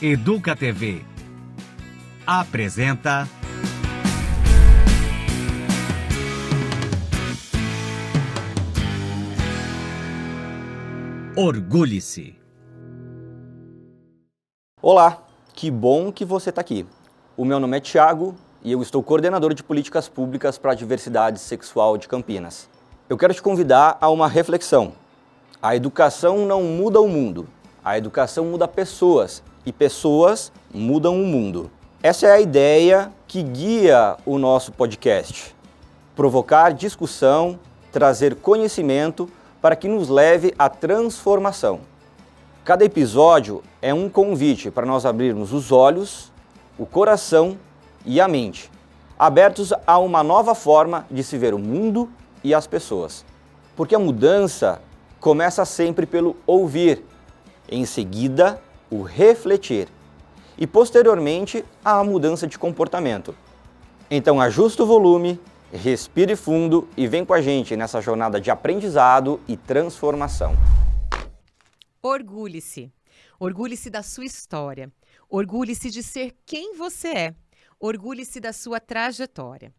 Educa TV apresenta Orgulhe-se. Olá, que bom que você está aqui. O meu nome é Thiago e eu estou coordenador de políticas públicas para a diversidade sexual de Campinas. Eu quero te convidar a uma reflexão. A educação não muda o mundo, a educação muda pessoas e pessoas mudam o mundo. Essa é a ideia que guia o nosso podcast. Provocar discussão, trazer conhecimento para que nos leve à transformação. Cada episódio é um convite para nós abrirmos os olhos, o coração e a mente, abertos a uma nova forma de se ver o mundo e as pessoas. Porque a mudança começa sempre pelo ouvir, em seguida o refletir e posteriormente a mudança de comportamento. Então ajusta o volume, respire fundo e vem com a gente nessa jornada de aprendizado e transformação. Orgulhe-se. Orgulhe-se da sua história. Orgulhe-se de ser quem você é. Orgulhe-se da sua trajetória.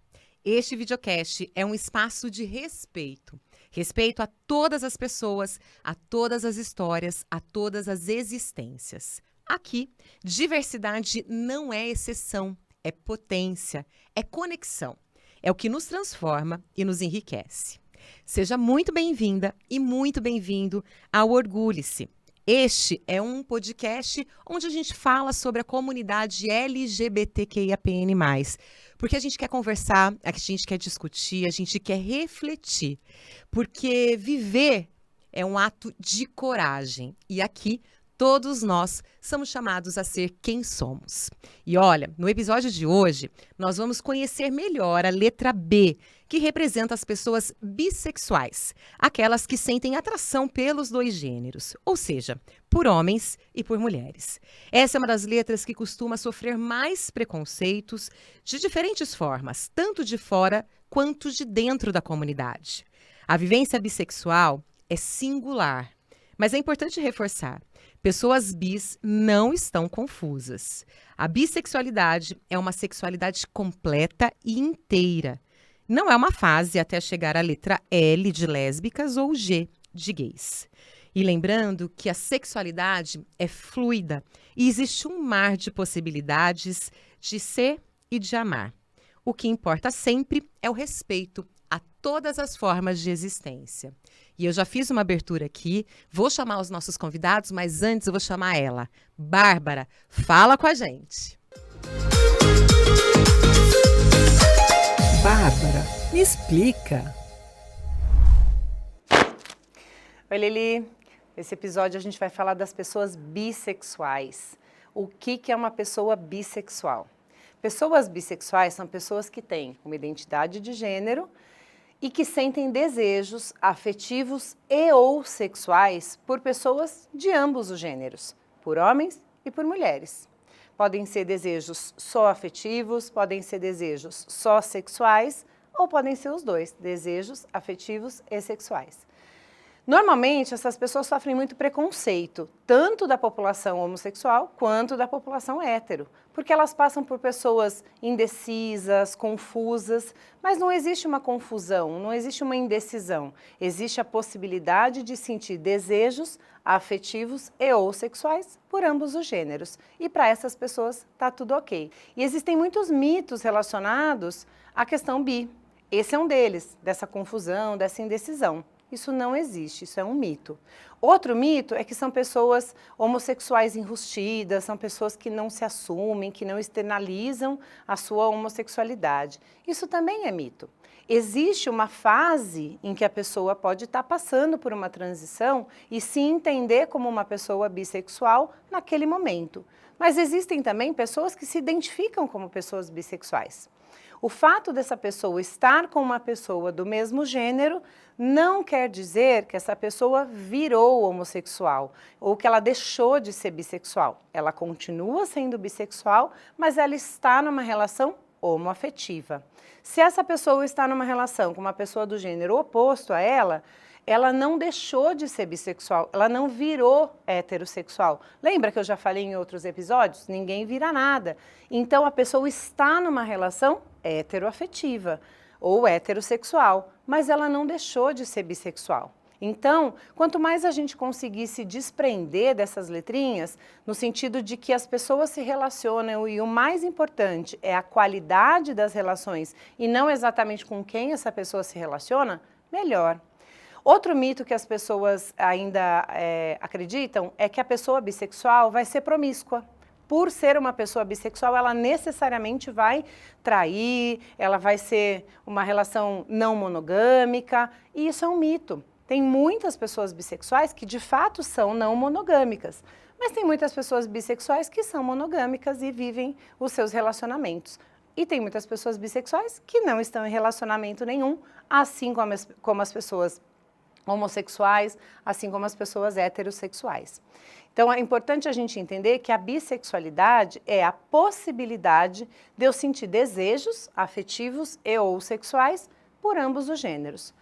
Este videocast é um espaço de respeito. Respeito a todas as pessoas, a todas as histórias, a todas as existências. Aqui, diversidade não é exceção, é potência, é conexão. É o que nos transforma e nos enriquece. Seja muito bem-vinda e muito bem-vindo ao Orgulhe-se. Este é um podcast onde a gente fala sobre a comunidade LGBTQIAPN+, porque a gente quer conversar, a gente quer discutir, a gente quer refletir, porque viver é um ato de coragem e aqui todos nós somos chamados a ser quem somos. E olha, no episódio de hoje, nós vamos conhecer melhor a letra B, que representa as pessoas bissexuais, aquelas que sentem atração pelos dois gêneros, ou seja, por homens e por mulheres. Essa é uma das letras que costuma sofrer mais preconceitos de diferentes formas, tanto de fora quanto de dentro da comunidade. A vivência bissexual é singular, mas é importante reforçar. Pessoas bis não estão confusas. A bissexualidade é uma sexualidade completa e inteira. Não é uma fase até chegar à letra L de lésbicas ou G de gays. E lembrando que a sexualidade é fluida e existe um mar de possibilidades de ser e de amar. O que importa sempre é o respeito a todas as formas de existência. E eu já fiz uma abertura aqui, vou chamar os nossos convidados, mas antes eu vou chamar ela. Bárbara, fala com a gente. Bárbara, me explica. Oi, Lili. Nesse episódio a gente vai falar das pessoas bissexuais. O que é uma pessoa bissexual? Pessoas bissexuais são pessoas que têm uma identidade de gênero e que sentem desejos afetivos e ou sexuais por pessoas de ambos os gêneros, por homens e por mulheres. Podem ser desejos só afetivos, podem ser desejos só sexuais ou podem ser os dois, desejos afetivos e sexuais. Normalmente, essas pessoas sofrem muito preconceito, tanto da população homossexual quanto da população hétero, porque elas passam por pessoas indecisas, confusas, mas não existe uma confusão, não existe uma indecisão. Existe a possibilidade de sentir desejos afetivos e ou sexuais por ambos os gêneros. E para essas pessoas está tudo ok. E existem muitos mitos relacionados à questão bi. Esse é um deles, dessa confusão, dessa indecisão. Isso não existe, isso é um mito. Outro mito é que são pessoas homossexuais enrustidas, são pessoas que não se assumem, que não externalizam a sua homossexualidade. Isso também é mito. Existe uma fase em que a pessoa pode estar passando por uma transição e se entender como uma pessoa bissexual naquele momento. Mas existem também pessoas que se identificam como pessoas bissexuais. O fato dessa pessoa estar com uma pessoa do mesmo gênero não quer dizer que essa pessoa virou homossexual ou que ela deixou de ser bissexual. Ela continua sendo bissexual, mas ela está numa relação homoafetiva. Se essa pessoa está numa relação com uma pessoa do gênero oposto a ela, ela não deixou de ser bissexual, ela não virou heterossexual. Lembra que eu já falei em outros episódios? Ninguém vira nada. Então a pessoa está numa relação heteroafetiva ou heterossexual, mas ela não deixou de ser bissexual. Então, quanto mais a gente conseguir se desprender dessas letrinhas, no sentido de que as pessoas se relacionam e o mais importante é a qualidade das relações e não exatamente com quem essa pessoa se relaciona, melhor. Outro mito que as pessoas ainda acreditam é que a pessoa bissexual vai ser promíscua. Por ser uma pessoa bissexual, ela necessariamente vai trair, ela vai ser uma relação não monogâmica, e isso é um mito. Tem muitas pessoas bissexuais que de fato são não monogâmicas, mas tem muitas pessoas bissexuais que são monogâmicas e vivem os seus relacionamentos. E tem muitas pessoas bissexuais que não estão em relacionamento nenhum, assim como as pessoas homossexuais, assim como as pessoas heterossexuais. Então é importante a gente entender que a bissexualidade é a possibilidade de eu sentir desejos afetivos e ou sexuais por ambos os gêneros.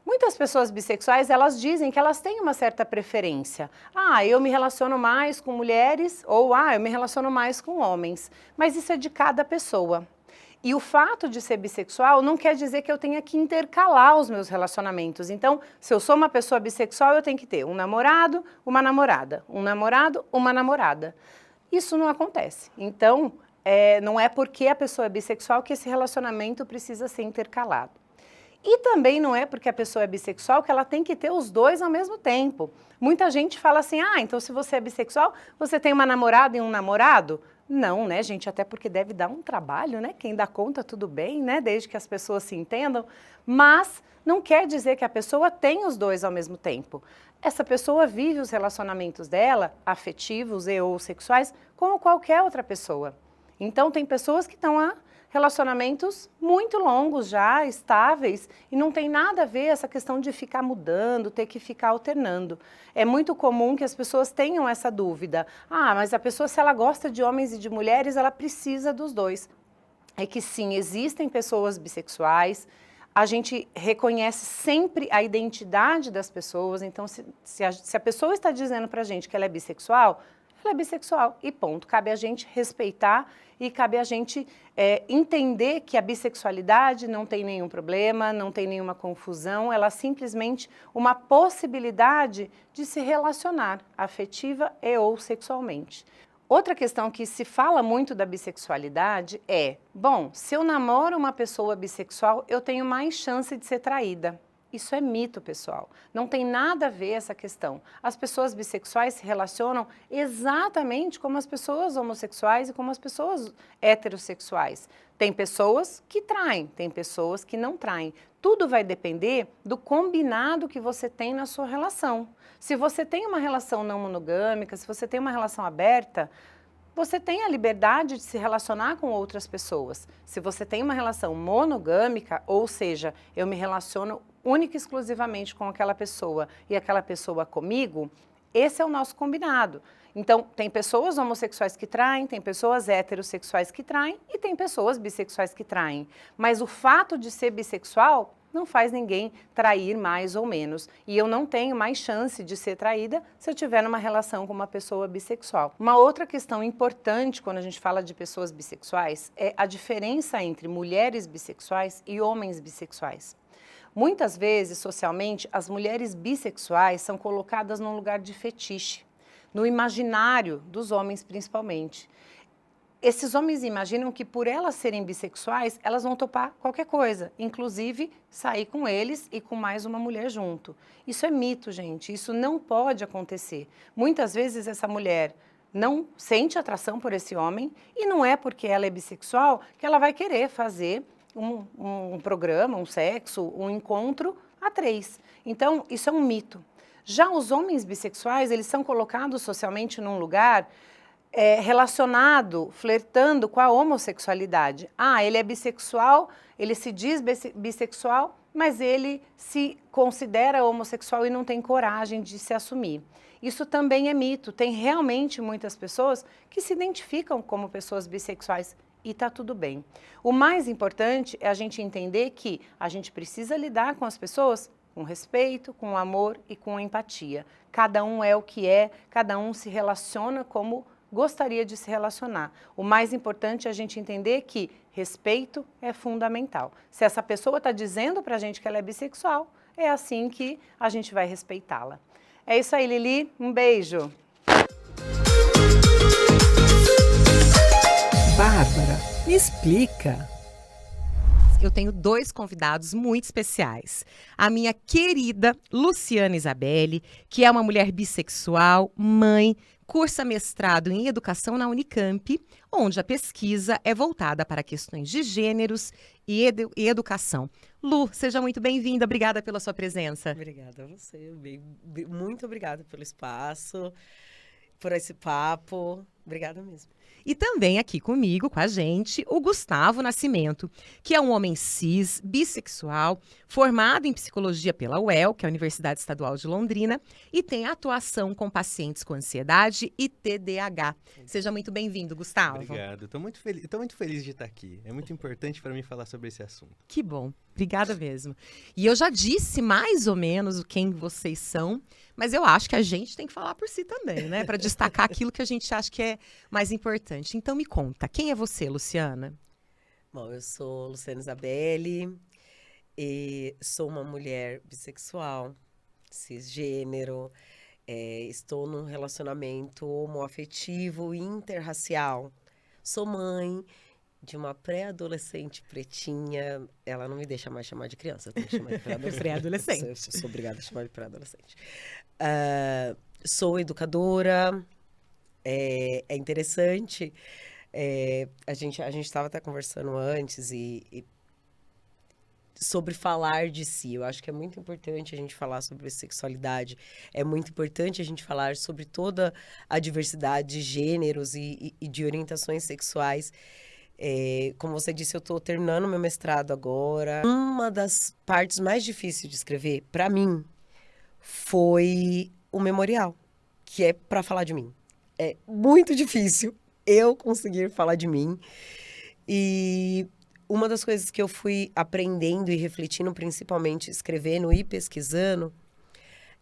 Muitas pessoas bissexuais, elas dizem que elas têm uma certa preferência. Ah, eu me relaciono mais com mulheres ou eu me relaciono mais com homens. Mas isso é de cada pessoa. E o fato de ser bissexual não quer dizer que eu tenha que intercalar os meus relacionamentos. Então, se eu sou uma pessoa bissexual, eu tenho que ter um namorado, uma namorada. Um namorado, uma namorada. Isso não acontece. Então, não é porque a pessoa é bissexual que esse relacionamento precisa ser intercalado. E também não é porque a pessoa é bissexual que ela tem que ter os dois ao mesmo tempo. Muita gente fala assim, então se você é bissexual, você tem uma namorada e um namorado? Não, né, gente? Até porque deve dar um trabalho, né? Quem dá conta, tudo bem, né? Desde que as pessoas se entendam. Mas não quer dizer que a pessoa tem os dois ao mesmo tempo. Essa pessoa vive os relacionamentos dela, afetivos e ou sexuais, como qualquer outra pessoa. Então, tem pessoas que estão a relacionamentos muito longos já, estáveis, e não tem nada a ver essa questão de ficar mudando, ter que ficar alternando. É muito comum que as pessoas tenham essa dúvida. Mas a pessoa, se ela gosta de homens e de mulheres, ela precisa dos dois. É que sim, existem pessoas bissexuais, a gente reconhece sempre a identidade das pessoas, então se a pessoa está dizendo pra gente que ela é bissexual e ponto. Cabe a gente respeitar e cabe a gente entender que a bissexualidade não tem nenhum problema, não tem nenhuma confusão, ela é simplesmente uma possibilidade de se relacionar afetiva e ou sexualmente. Outra questão que se fala muito da bissexualidade é, se eu namoro uma pessoa bissexual, eu tenho mais chance de ser traída. Isso é mito, pessoal. Não tem nada a ver essa questão. As pessoas bissexuais se relacionam exatamente como as pessoas homossexuais e como as pessoas heterossexuais. Tem pessoas que traem, tem pessoas que não traem. Tudo vai depender do combinado que você tem na sua relação. Se você tem uma relação não monogâmica, se você tem uma relação aberta, você tem a liberdade de se relacionar com outras pessoas. Se você tem uma relação monogâmica, ou seja, eu me relaciono única e exclusivamente com aquela pessoa e aquela pessoa comigo, esse é o nosso combinado. Então, tem pessoas homossexuais que traem, tem pessoas heterossexuais que traem e tem pessoas bissexuais que traem. Mas o fato de ser bissexual não faz ninguém trair mais ou menos. E eu não tenho mais chance de ser traída se eu tiver numa relação com uma pessoa bissexual. Uma outra questão importante quando a gente fala de pessoas bissexuais é a diferença entre mulheres bissexuais e homens bissexuais. Muitas vezes, socialmente, as mulheres bissexuais são colocadas num lugar de fetiche, no imaginário dos homens principalmente. Esses homens imaginam que por elas serem bissexuais, elas vão topar qualquer coisa, inclusive sair com eles e com mais uma mulher junto. Isso é mito, gente, isso não pode acontecer. Muitas vezes essa mulher não sente atração por esse homem e não é porque ela é bissexual que ela vai querer fazer um programa, um sexo, um encontro a três. Então, isso é um mito. Já os homens bissexuais, eles são colocados socialmente num lugar relacionado, flertando com a homossexualidade. Ele é bissexual, ele se diz bissexual, mas ele se considera homossexual e não tem coragem de se assumir. Isso também é mito. Tem realmente muitas pessoas que se identificam como pessoas bissexuais e está tudo bem. O mais importante é a gente entender que a gente precisa lidar com as pessoas com respeito, com amor e com empatia. Cada um é o que é, cada um se relaciona como gostaria de se relacionar. O mais importante é a gente entender que respeito é fundamental. Se essa pessoa está dizendo para a gente que ela é bissexual, é assim que a gente vai respeitá-la. É isso aí, Lili. Um beijo. Bárbara, me explica. Eu tenho 2 convidados muito especiais. A minha querida Luciana Isabelli, que é uma mulher bissexual, mãe, cursa mestrado em educação na Unicamp, onde a pesquisa é voltada para questões de gêneros e educação. Lu, seja muito bem-vinda, obrigada pela sua presença. Obrigada a você, muito obrigada pelo espaço, por esse papo, obrigada mesmo. E também aqui comigo, com a gente, o Gustavo Nascimento, que é um homem cis, bissexual, formado em psicologia pela UEL, que é a Universidade Estadual de Londrina, e tem atuação com pacientes com ansiedade e TDAH. Seja muito bem-vindo, Gustavo. Obrigado, estou muito feliz de estar aqui. É muito importante para mim falar sobre esse assunto. Que bom, obrigada mesmo. E eu já disse mais ou menos quem vocês são, mas eu acho que a gente tem que falar por si também, né? Para destacar aquilo que a gente acha que é mais importante. Então me conta, quem é você, Luciana? Bom, eu sou Luciana Isabelli, e sou uma mulher bissexual, cisgênero, estou num relacionamento homoafetivo e interracial. Sou mãe de uma pré-adolescente pretinha. Ela não me deixa mais chamar de criança, eu tenho que chamar de pré-adolescente. Pré-adolescente. Eu sou obrigada a chamar de pré-adolescente. Sou educadora. É interessante, a gente estava até conversando antes e sobre falar de si. Eu acho que é muito importante a gente falar sobre sexualidade, é muito importante a gente falar sobre toda a diversidade de gêneros e de orientações sexuais. Como você disse, eu estou terminando meu mestrado agora. Uma das partes mais difíceis de escrever, para mim, foi o memorial, que é para falar de mim. É muito difícil eu conseguir falar de mim. E uma das coisas que eu fui aprendendo e refletindo, principalmente escrevendo e pesquisando,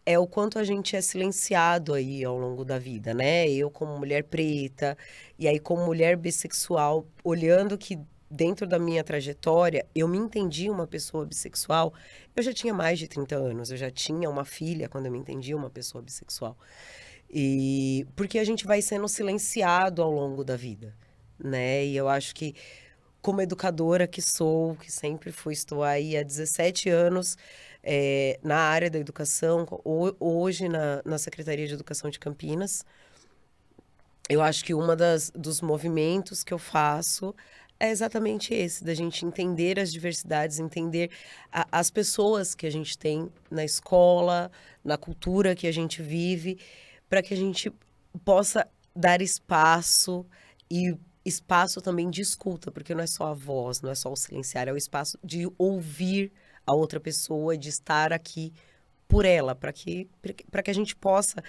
é o quanto a gente é silenciado aí ao longo da vida, né? Eu como mulher preta, e aí como mulher bissexual, olhando que dentro da minha trajetória, eu me entendi uma pessoa bissexual, eu já tinha mais de 30 anos, eu já tinha uma filha quando eu me entendi uma pessoa bissexual. E porque a gente vai sendo silenciado ao longo da vida, né? E eu acho que, como educadora que sou, que sempre fui, estou aí há 17 anos na área da educação, hoje na Secretaria de Educação de Campinas, eu acho que dos movimentos que eu faço é exatamente esse, da gente entender as diversidades, entender as pessoas que a gente tem na escola, na cultura que a gente vive, para que a gente possa dar espaço e espaço também de escuta, porque não é só a voz, não é só o silenciar, é o espaço de ouvir a outra pessoa, de estar aqui por ela, para que a gente possa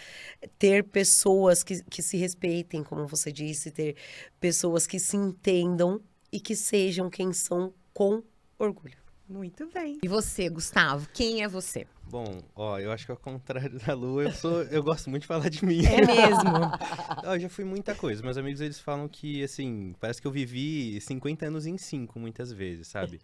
ter pessoas que se respeitem, como você disse, ter pessoas que se entendam e que sejam quem são com orgulho. Muito bem. E você, Gustavo, quem é você? Bom, eu acho que ao contrário da Lu, eu gosto muito de falar de mim. É mesmo? Eu já fui muita coisa. Meus amigos, eles falam que, assim, parece que eu vivi 50 anos em 5, muitas vezes, sabe?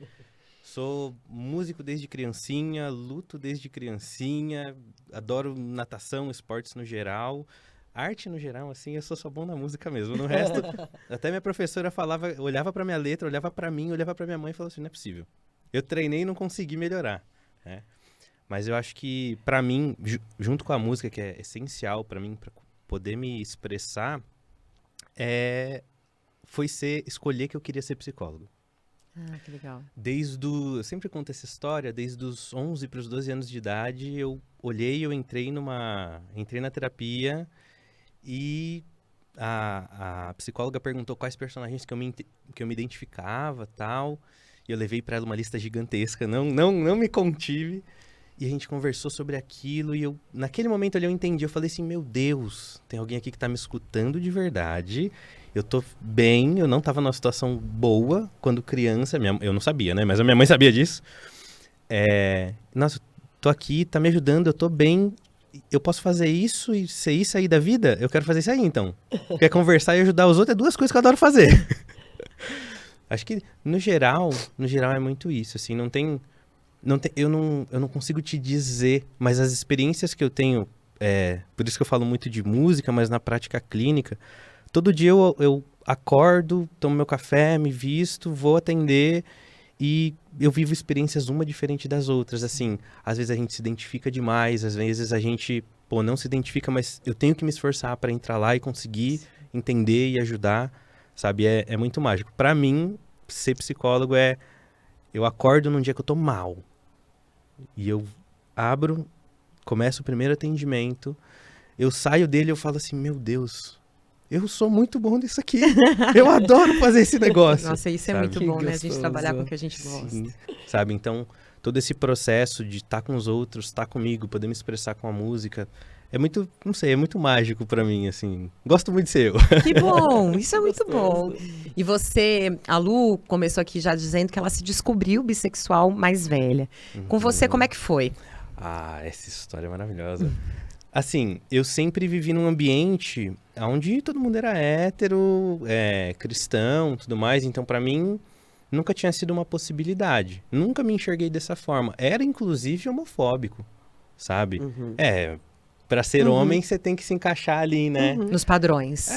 Sou músico desde criancinha, luto desde criancinha, adoro natação, esportes no geral. Arte no geral, assim, eu sou só bom na música mesmo. No resto, até minha professora falava, olhava pra minha letra, olhava pra mim, olhava pra minha mãe e falava assim, não é possível. Eu treinei e não consegui melhorar, né? Mas eu acho que, pra mim, junto com a música, que é essencial pra mim, pra poder me expressar, foi escolher que eu queria ser psicólogo. Ah, que legal. Eu sempre conto essa história, desde os 11 para os 12 anos de idade, eu entrei na terapia e a psicóloga perguntou quais personagens que eu me identificava, tal, e eu levei para ela uma lista gigantesca, não me contive, e a gente conversou sobre aquilo, e naquele momento ali eu entendi, eu falei assim, meu Deus, tem alguém aqui que tá me escutando de verdade, eu tô bem, eu não tava numa situação boa quando criança, eu não sabia, né, mas a minha mãe sabia disso. Nossa, tô aqui, tá me ajudando, eu tô bem, eu posso fazer isso e ser isso aí da vida? Eu quero fazer isso aí, então. Quer conversar e ajudar os outros é 2 coisas que eu adoro fazer. Acho que, no geral é muito isso, assim, eu não consigo te dizer, mas as experiências que eu tenho, por isso que eu falo muito de música, mas na prática clínica, todo dia eu acordo, tomo meu café, me visto, vou atender e eu vivo experiências uma diferente das outras, assim, às vezes a gente se identifica demais, às vezes a gente, não se identifica, mas eu tenho que me esforçar para entrar lá e conseguir entender e ajudar, sabe, é muito mágico. Para mim, ser psicólogo eu acordo num dia que eu tô mal, e eu abro, começo o primeiro atendimento, eu saio dele e eu falo assim, meu Deus, eu sou muito bom nisso aqui. Eu adoro fazer esse negócio. Nossa, isso é sabe? muito bom, né? A gente trabalhar com o que a gente gosta. Sim, sabe? Então, todo esse processo de estar com os outros, estar comigo, poder me expressar com a música, é muito, não sei, é muito mágico pra mim, assim. Gosto muito de ser eu. Que bom, isso é muito bom. E você, a Lu começou aqui já dizendo que ela se descobriu bissexual mais velha. Com você, como é que foi? Ah, essa história é maravilhosa. Assim, eu sempre vivi num ambiente onde todo mundo era hétero, cristão, tudo mais. Então, pra mim, nunca tinha sido uma possibilidade. Nunca me enxerguei dessa forma. Era, inclusive, homofóbico, sabe? Pra ser homem, você tem que se encaixar ali, né? Nos padrões.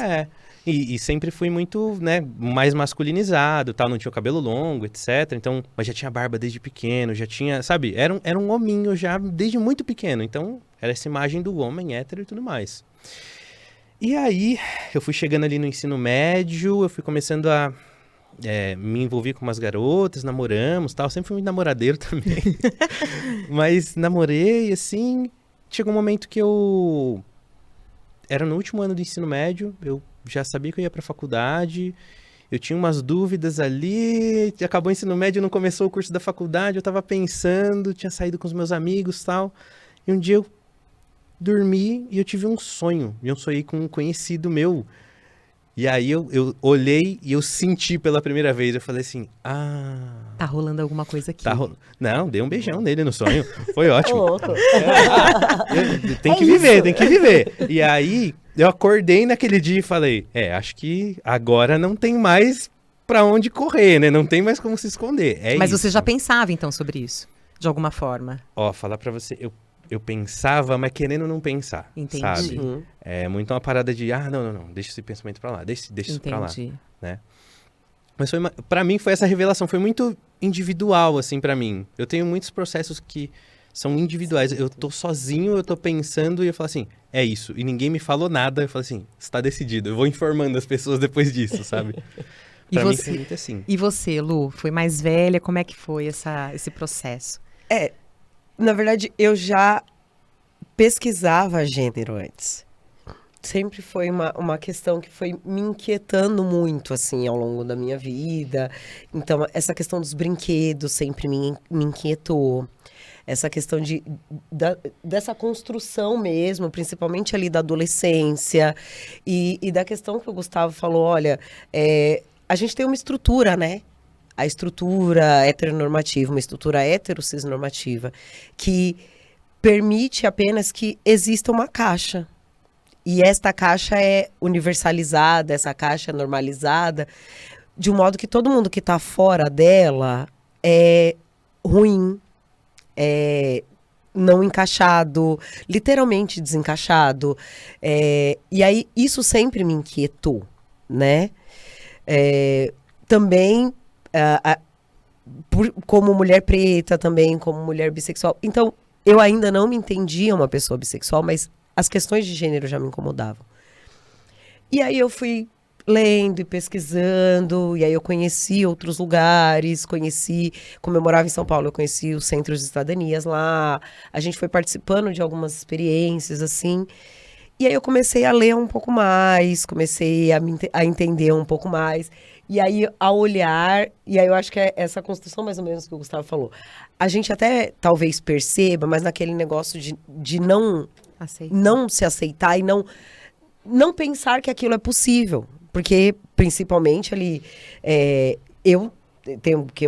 E sempre fui muito, né, mais masculinizado, tal, não tinha o cabelo longo, etc. Então, mas já tinha barba desde pequeno, já tinha, sabe? Era um hominho já desde muito pequeno. Então, era essa imagem do homem hétero e tudo mais. E aí, eu fui chegando ali no ensino médio, eu fui começando a me envolver com umas garotas, namoramos, tal. Sempre fui muito namoradeiro também. Mas namorei, assim, chegou um momento que eu... Era no último ano do ensino médio, eu já sabia que eu ia pra faculdade, eu tinha umas dúvidas ali, acabou o ensino médio, não começou o curso da faculdade, eu tava pensando, tinha saído com os meus amigos e tal, e um dia eu dormi e eu tive um sonho, e eu sonhei com um conhecido meu, e aí eu olhei e eu senti pela primeira vez, eu falei assim, Tá rolando alguma coisa aqui. Não, dei um beijão nele no sonho, foi ótimo. Louco. Tem que viver, tem que viver. E aí, eu acordei naquele dia e falei, acho que agora não tem mais pra onde correr, né? Não tem mais como se esconder. Mas isso. você já pensava, então, sobre isso? De alguma forma? Ó, falar pra você, eu pensava, mas querendo não pensar, Entendi. sabe? É muito uma parada de, não, deixa esse pensamento pra lá, deixa isso pra lá, né? Mas pra mim foi essa revelação, foi muito individual, assim, pra mim. Eu tenho muitos processos que são individuais. Eu tô sozinho, eu tô pensando e eu falo assim, é isso. E ninguém me falou nada, eu falo assim, está decidido. Eu vou informando as pessoas depois disso, sabe? Pra mim foi muito assim. E você, Lu, foi mais velha? Como é que foi esse processo? Na verdade, eu já pesquisava gênero antes. Sempre foi uma questão que foi me inquietando muito, assim, ao longo da minha vida. Então, essa questão dos brinquedos sempre me inquietou. Essa questão dessa construção mesmo, principalmente ali da adolescência. E da questão que o Gustavo falou, olha, a gente tem uma estrutura, né? A estrutura heteronormativa, uma estrutura heterocisnormativa, que permite apenas que exista uma caixa. E esta caixa é universalizada, essa caixa é normalizada, de um modo que todo mundo que está fora dela é ruim, é não encaixado, literalmente desencaixado. E aí, isso sempre me inquietou, né? Também, como mulher preta, também como mulher bissexual. Então, eu ainda não me entendia uma pessoa bissexual, mas as questões de gênero já me incomodavam. E aí eu fui lendo e pesquisando, e aí eu conheci outros lugares, como eu morava em São Paulo, eu conheci os centros de cidadanias lá, a gente foi participando de algumas experiências, assim, e aí eu comecei a ler um pouco mais, comecei a entender um pouco mais, e aí a olhar, e aí eu acho que é essa construção mais ou menos que o Gustavo falou, a gente até talvez perceba, mas naquele negócio de não se aceitar e não pensar que aquilo é possível. Porque, principalmente ali, eu tem o quê?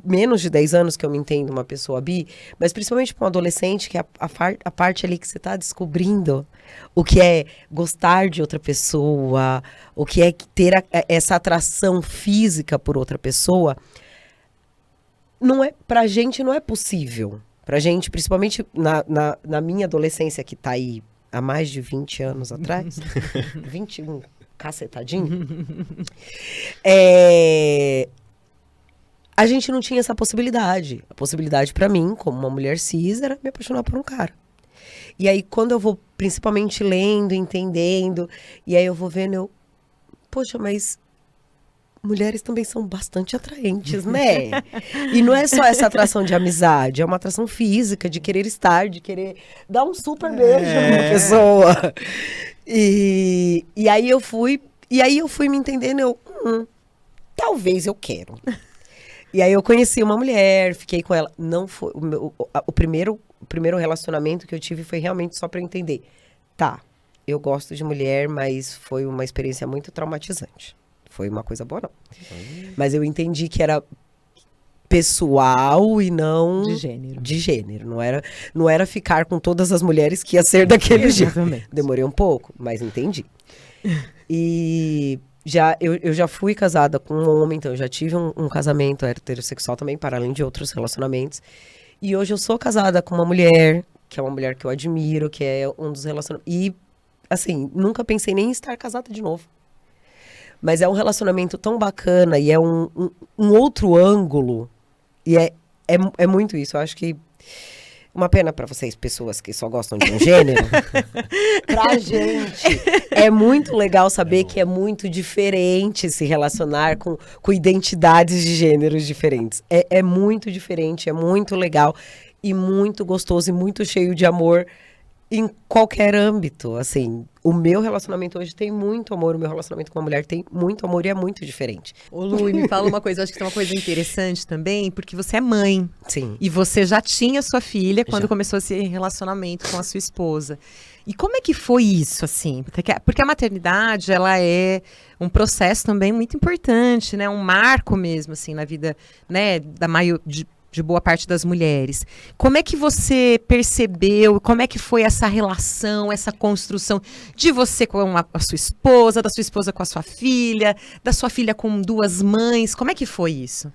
Menos de 10 anos que eu me entendo uma pessoa bi, mas principalmente para um adolescente, que é a parte ali que você está descobrindo o que é gostar de outra pessoa, o que é ter essa atração física por outra pessoa, pra gente não é possível. Pra gente, principalmente na minha adolescência, que tá aí há mais de 20 anos atrás, 21, cacetadinho, a gente não tinha essa possibilidade. A possibilidade pra mim, como uma mulher cis, era me apaixonar por um cara. E aí, quando eu vou principalmente lendo, entendendo, e aí eu vou vendo, poxa, mas mulheres também são bastante atraentes, né? E não é só essa atração de amizade, é uma atração física, de querer estar, de querer dar um super beijo numa pessoa. E aí eu fui me entendendo, talvez eu quero. E aí eu conheci uma mulher, fiquei com ela. Não foi o primeiro relacionamento que eu tive foi realmente só pra eu entender. Tá, eu gosto de mulher, mas foi uma experiência muito traumatizante. Foi uma coisa boa, não. Mas eu entendi que era pessoal e não de gênero. Não era ficar com todas as mulheres que ia ser daquele jeito. Demorei um pouco, mas entendi. E eu já fui casada com um homem, então eu já tive um casamento heterossexual também, para além de outros relacionamentos. E hoje eu sou casada com uma mulher, que é uma mulher que eu admiro, que é um dos relacionamentos. E, assim, nunca pensei nem em estar casada de novo. Mas é um relacionamento tão bacana e é um outro ângulo. E é muito isso. Eu acho que uma pena pra vocês, pessoas que só gostam de um gênero. Pra gente, é muito legal saber que é muito diferente se relacionar com identidades de gêneros diferentes. É muito diferente, é muito legal e muito gostoso e muito cheio de amor em qualquer âmbito. Assim, o meu relacionamento hoje tem muito amor, o meu relacionamento com uma mulher tem muito amor e é muito diferente. Ô Lu, e me fala uma coisa, eu acho que tem uma coisa interessante também, porque você é mãe. Sim. E você já tinha sua filha quando começou esse relacionamento com a sua esposa. E como é que foi isso, assim? Porque a maternidade, ela é um processo também muito importante, né? Um marco mesmo, assim, na vida, né, de boa parte das mulheres. Como é que você percebeu, como é que foi essa relação, essa construção de você com a sua esposa, da sua esposa com a sua filha, da sua filha com duas mães? Como é que foi isso?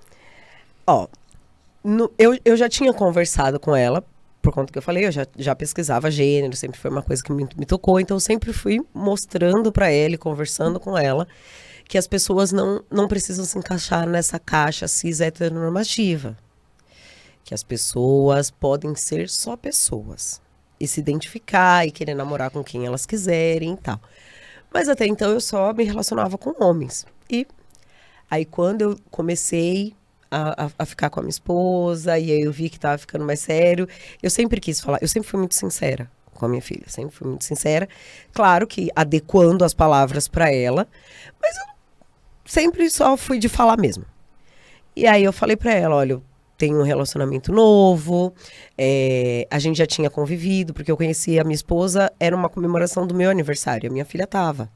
Eu já tinha conversado com ela, por conta que eu falei, eu já pesquisava gênero, sempre foi uma coisa que me tocou, então eu sempre fui mostrando pra ela e conversando com ela que as pessoas não precisam se encaixar nessa caixa cis heteronormativa. Que as pessoas podem ser só pessoas. E se identificar e querer namorar com quem elas quiserem e tal. Mas até então eu só me relacionava com homens. E aí quando eu comecei a ficar com a minha esposa, e aí eu vi que tava ficando mais sério, eu sempre quis falar, eu sempre fui muito sincera com a minha filha. Sempre fui muito sincera. Claro que adequando as palavras para ela, mas eu sempre só fui de falar mesmo. E aí eu falei para ela, olha, tem um relacionamento novo, a gente já tinha convivido, porque eu conheci a minha esposa, era uma comemoração do meu aniversário, a minha filha tava.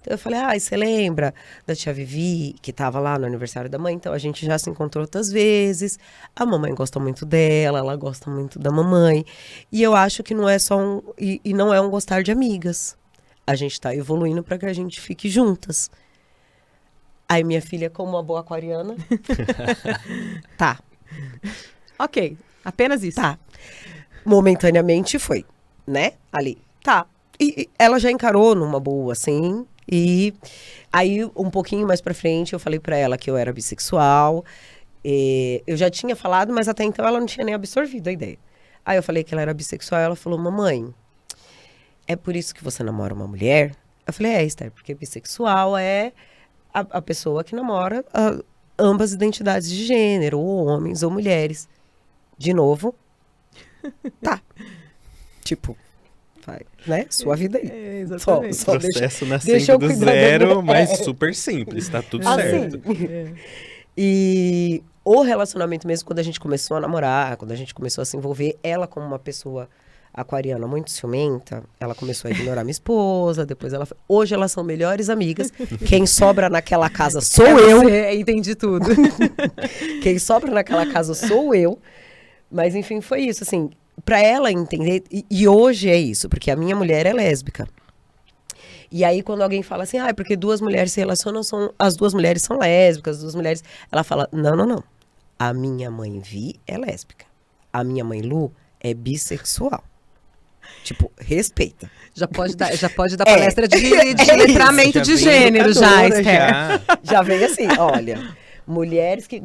Então eu falei, você lembra da tia Vivi, que tava lá no aniversário da mãe? Então a gente já se encontrou outras vezes, a mamãe gosta muito dela, ela gosta muito da mamãe, e eu acho que não é só e não é um gostar de amigas. A gente tá evoluindo para que a gente fique juntas. Aí minha filha, como uma boa aquariana, tá. Ok, apenas isso. Tá. Momentaneamente foi, né? Ali. Tá. E ela já encarou numa boa, assim. E aí, um pouquinho mais pra frente, eu falei pra ela que eu era bissexual. Eu já tinha falado, mas até então ela não tinha nem absorvido a ideia. Aí eu falei que ela era bissexual e ela falou, mamãe, é por isso que você namora uma mulher? Eu falei, Esther, porque bissexual é a pessoa que namora ambas identidades de gênero, ou homens ou mulheres. De novo, tá. Tipo, vai, né? Sua vida aí. Exatamente. Só Processo deixa nascendo eu do cuidar zero, mas super simples, tá tudo certo. E o relacionamento mesmo, quando a gente começou a namorar, quando a gente começou a se envolver, ela como uma pessoa aquariana muito ciumenta, ela começou a ignorar minha esposa, depois hoje elas são melhores amigas. Quem sobra naquela casa sou eu. Entendi tudo. Quem sobra naquela casa sou eu. Mas enfim, foi isso, assim, pra ela entender, e hoje é isso, porque a minha mulher é lésbica. E aí quando alguém fala assim, porque duas mulheres se relacionam, as duas mulheres são lésbicas, as duas mulheres, ela fala, não. A minha mãe Vi é lésbica. A minha mãe Lu é bissexual. Tipo, respeita. Já pode dar palestra de letramento de gênero já, Esther. Já vem assim, olha, mulheres que...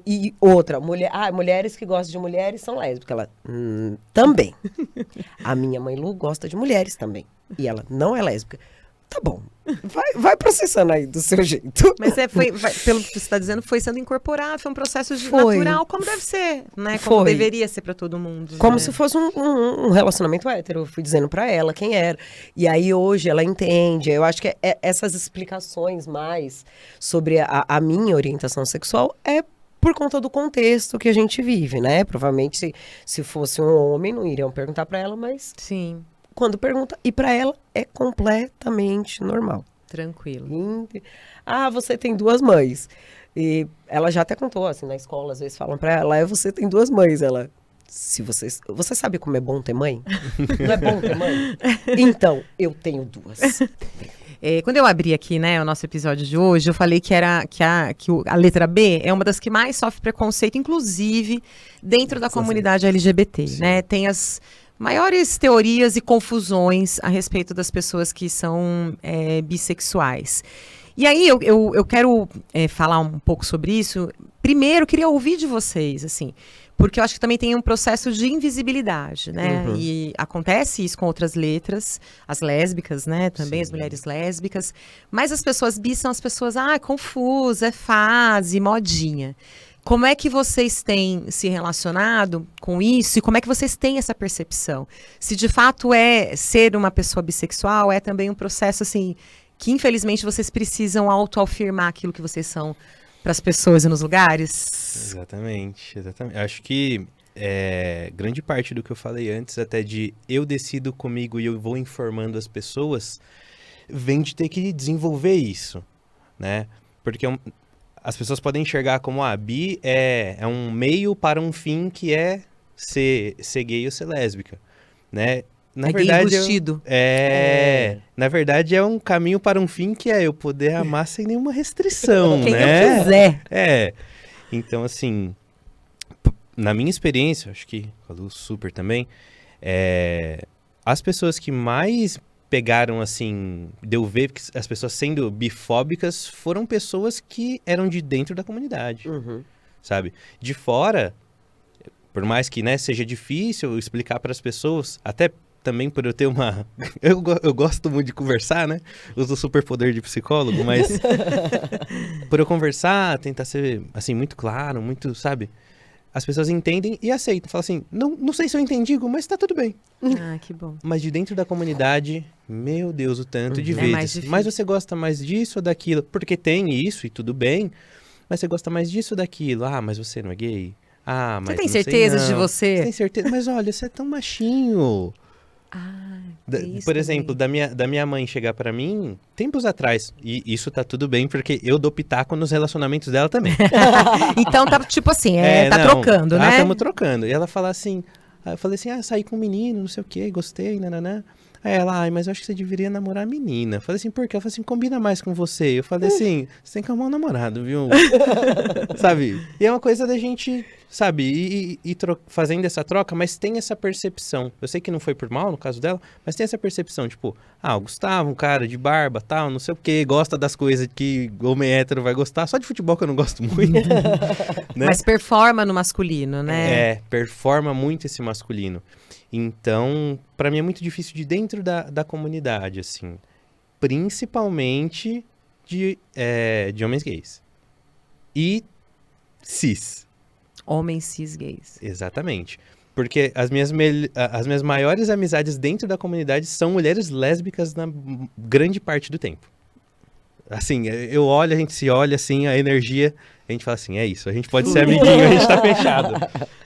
e outra, mulheres que gostam de mulheres são lésbicas. Ela, também. A minha mãe Lu gosta de mulheres também. E ela não é lésbica. Tá bom, vai processando aí do seu jeito. Mas pelo que você está dizendo, foi sendo incorporado, foi um processo natural, como deve ser, né? Como deveria ser para todo mundo. Como né? se fosse um relacionamento hétero. Eu fui dizendo para ela quem era. E aí hoje ela entende. Eu acho que essas explicações mais sobre a minha orientação sexual é por conta do contexto que a gente vive, né? Provavelmente se fosse um homem não iriam perguntar para ela, mas... Sim. Quando pergunta, e para ela é completamente normal. Tranquilo. Você tem duas mães. E ela já até contou, assim, na escola, às vezes falam para ela, você tem duas mães. Ela, você sabe como é bom ter mãe? Não é bom ter mãe? Então, eu tenho duas. Quando eu abri aqui, né, o nosso episódio de hoje, eu falei que a letra B é uma das que mais sofre preconceito, inclusive dentro da comunidade LGBT, né? Tem as maiores teorias e confusões a respeito das pessoas que são bissexuais. E aí eu quero falar um pouco sobre isso. Primeiro, eu queria ouvir de vocês, assim, porque eu acho que também tem um processo de invisibilidade, né? Uhum. E acontece isso com outras letras, as lésbicas, né? Também Sim. as mulheres lésbicas. Mas as pessoas bis são as pessoas, confusa, é fase, modinha. Como é que vocês têm se relacionado com isso e como é que vocês têm essa percepção? Se de fato ser uma pessoa bissexual, é também um processo assim que infelizmente vocês precisam autoafirmar aquilo que vocês são para as pessoas e nos lugares? Exatamente. Acho que grande parte do que eu falei antes, até de eu decido comigo e eu vou informando as pessoas, vem de ter que desenvolver isso, né? Porque as pessoas podem enxergar como bi é um meio para um fim que é ser gay ou ser lésbica, né? Na verdade, gay enrustido. Na verdade é um caminho para um fim que é eu poder amar sem nenhuma restrição, Quem né? eu quiser. Então, assim, na minha experiência, acho que falou super também, as pessoas que mais pegaram, assim, deu ver que as pessoas sendo bifóbicas foram pessoas que eram de dentro da comunidade, sabe? De fora, por mais que, né, seja difícil explicar para as pessoas, até também por eu ter uma... eu gosto muito de conversar, né? Uso o superpoder de psicólogo, mas por eu conversar, tentar ser, assim, muito claro, muito, sabe? As pessoas entendem e aceitam. Falam assim, não sei se eu entendi, mas tá tudo bem. Que bom. Mas de dentro da comunidade, meu Deus, o tanto de mais vezes. difícil. Mas você gosta mais disso ou daquilo? Porque tem isso e tudo bem, mas você gosta mais disso ou daquilo? Mas você não é gay? Mas Você tem não sei certeza não. de você? Você tem certeza? Mas olha, você é tão machinho. Isso Por exemplo, da minha mãe chegar pra mim, tempos atrás, e isso tá tudo bem, porque eu dou pitaco nos relacionamentos dela também. Então tá tipo assim, tá não, trocando, né? Estamos trocando. E ela fala assim, eu falei assim, saí com um menino, não sei o que, gostei, nananã. Aí ela, mas eu acho que você deveria namorar a menina. Eu falei assim, por quê? Ela falou assim, combina mais com você. Eu falei assim, você tem que arrumar um namorado, viu? Sabe? E é uma coisa da gente, sabe, fazendo essa troca, mas tem essa percepção. Eu sei que não foi por mal, no caso dela, mas tem essa percepção, tipo, o Gustavo, um cara de barba, tal, não sei o quê, gosta das coisas que homem hétero vai gostar, só de futebol que eu não gosto muito. Né? Mas performa no masculino, né? Performa muito esse masculino. Então, pra mim é muito difícil de dentro da comunidade, assim. Principalmente de homens gays. E cis. Homens cis gays. Exatamente. Porque as minhas maiores amizades dentro da comunidade são mulheres lésbicas na grande parte do tempo. Assim, eu olho, a gente se olha, assim, a energia, a gente fala assim, é isso, a gente pode ser amiguinho, a gente tá fechado,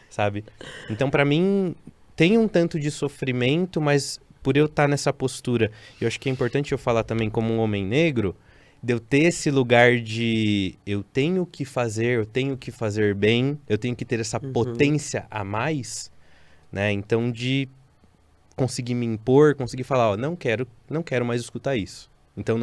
sabe? Então, pra mim, tem um tanto de sofrimento, mas por eu estar nessa postura, eu acho que é importante eu falar também como um homem negro, de eu ter esse lugar de eu tenho que fazer bem, eu tenho que ter essa potência a mais, né? Então de conseguir me impor, conseguir falar, ó, não quero mais escutar isso. Então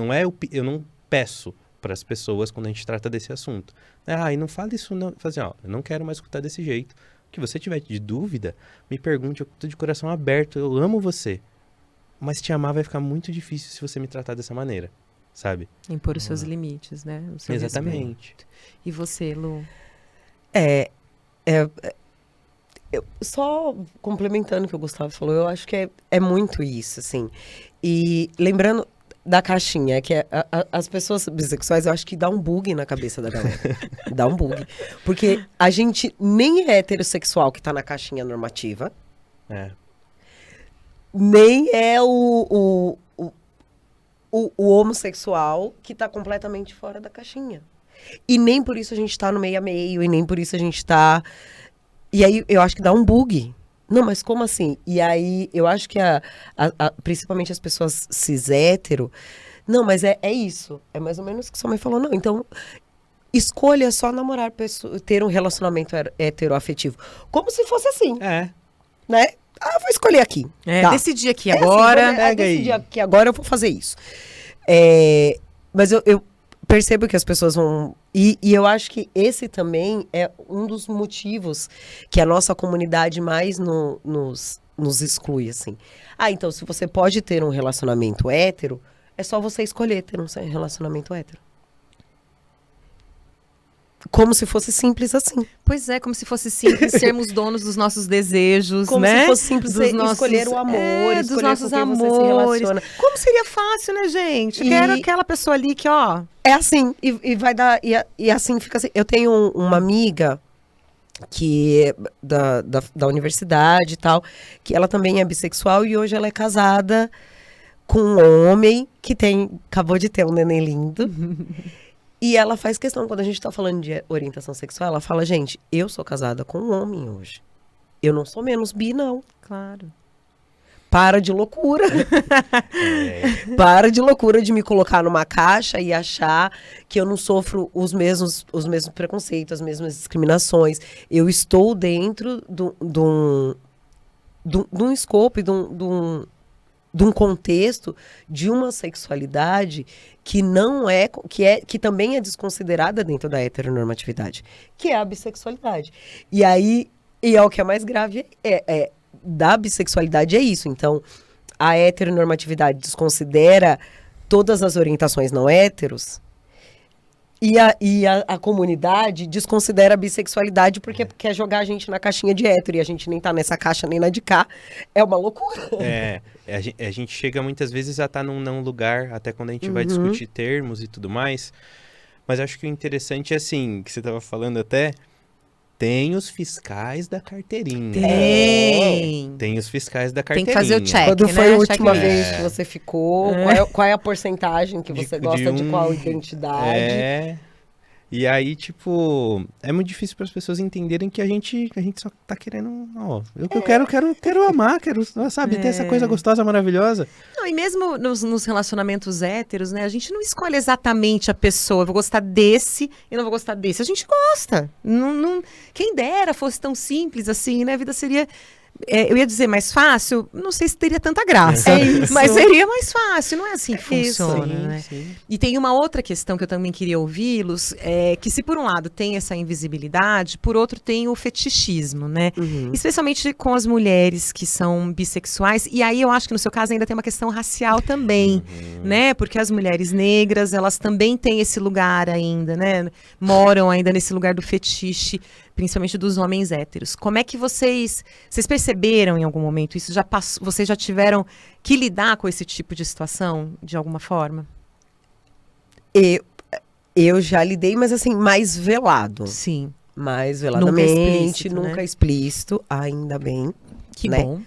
eu não peço para as pessoas quando a gente trata desse assunto. E não fala isso não, fala assim, ó, eu não quero mais escutar desse jeito. O que você tiver de dúvida, me pergunte, eu tô de coração aberto, eu amo você. Mas te amar vai ficar muito difícil se você me tratar dessa maneira, sabe? Impor os seus limites, né? O seu Exatamente. respeito. E você, Lu? Eu, só complementando o que o Gustavo falou, eu acho que é muito isso, assim. E lembrando da caixinha, que as pessoas bissexuais, eu acho que dá um bug na cabeça da galera. Dá um bug. Porque a gente nem é heterossexual que tá na caixinha normativa, nem é o homossexual que tá completamente fora da caixinha. E nem por isso a gente tá no meio a meio, e nem por isso a gente tá... E aí eu acho que dá um bug. Não, mas como assim? E aí eu acho que principalmente as pessoas cis hétero, não, mas é isso. É mais ou menos o que sua mãe falou. Não, então escolha só namorar, ter um relacionamento heteroafetivo. Como se fosse assim, né? Vou escolher aqui. Tá. Decidi aqui agora. Assim, decidi aqui agora, eu vou fazer isso. Mas eu percebo que as pessoas vão... E eu acho que esse também é um dos motivos que a nossa comunidade mais nos exclui, assim. Então, se você pode ter um relacionamento hétero, é só você escolher ter um relacionamento hétero. Como se fosse simples assim. Pois é, como se fosse simples sermos donos dos nossos desejos, como né? Se fosse simples escolher o amor, dos nossos com quem amores. Você se relaciona. Como seria fácil, né, gente? Quero aquela pessoa ali que, ó... É assim, e vai dar... E assim, fica assim. Eu tenho uma amiga que da universidade e tal, que ela também é bissexual e hoje ela é casada com um homem que acabou de ter um neném lindo. E ela faz questão, quando a gente tá falando de orientação sexual, ela fala, gente, eu sou casada com um homem hoje. Eu não sou menos bi, não. Claro. Para de loucura. Para de loucura de me colocar numa caixa e achar que eu não sofro os mesmos preconceitos, as mesmas discriminações. Eu estou dentro de um escopo e de um contexto de uma sexualidade que não que também é desconsiderada dentro da heteronormatividade, que é a bissexualidade. E aí, é o que é mais grave da bissexualidade é isso. Então, a heteronormatividade desconsidera todas as orientações não héteros e a comunidade desconsidera a bissexualidade porque quer jogar a gente na caixinha de hétero e a gente nem tá nessa caixa nem na de cá. É uma loucura. A gente chega muitas vezes a estar num não lugar, até quando a gente vai discutir termos e tudo mais. Mas acho que o interessante é assim, que você estava falando até, tem os fiscais da carteirinha. Tem os fiscais da carteirinha. Tem que fazer o check, Quando foi a última Checklist. vez que você ficou? Qual é a porcentagem que você gosta de qual identidade? E aí, tipo, é muito difícil para as pessoas entenderem que a gente só tá querendo, eu quero amar, sabe, ter essa coisa gostosa, maravilhosa. Não, e mesmo nos relacionamentos héteros, né, a gente não escolhe exatamente a pessoa, eu vou gostar desse e não vou gostar desse, a gente gosta. Quem dera fosse tão simples assim, né, a vida seria... eu ia dizer mais fácil, não sei se teria tanta graça, mas seria mais fácil, não é assim que funciona, né? Sim. E tem uma outra questão que eu também queria ouvi-los, que se por um lado tem essa invisibilidade, por outro tem o fetichismo, né? Especialmente com as mulheres que são bissexuais, e aí eu acho que no seu caso ainda tem uma questão racial também, né? Porque as mulheres negras, elas também têm esse lugar ainda, né? Moram ainda nesse lugar do fetiche, principalmente dos homens héteros. Como é que vocês perceberam em algum momento isso? Vocês já tiveram que lidar com esse tipo de situação, de alguma forma? Eu já lidei, mas assim, mais velado. Sim. Mais veladamente, Nunca nunca explícito, ainda bem. Que né? bom.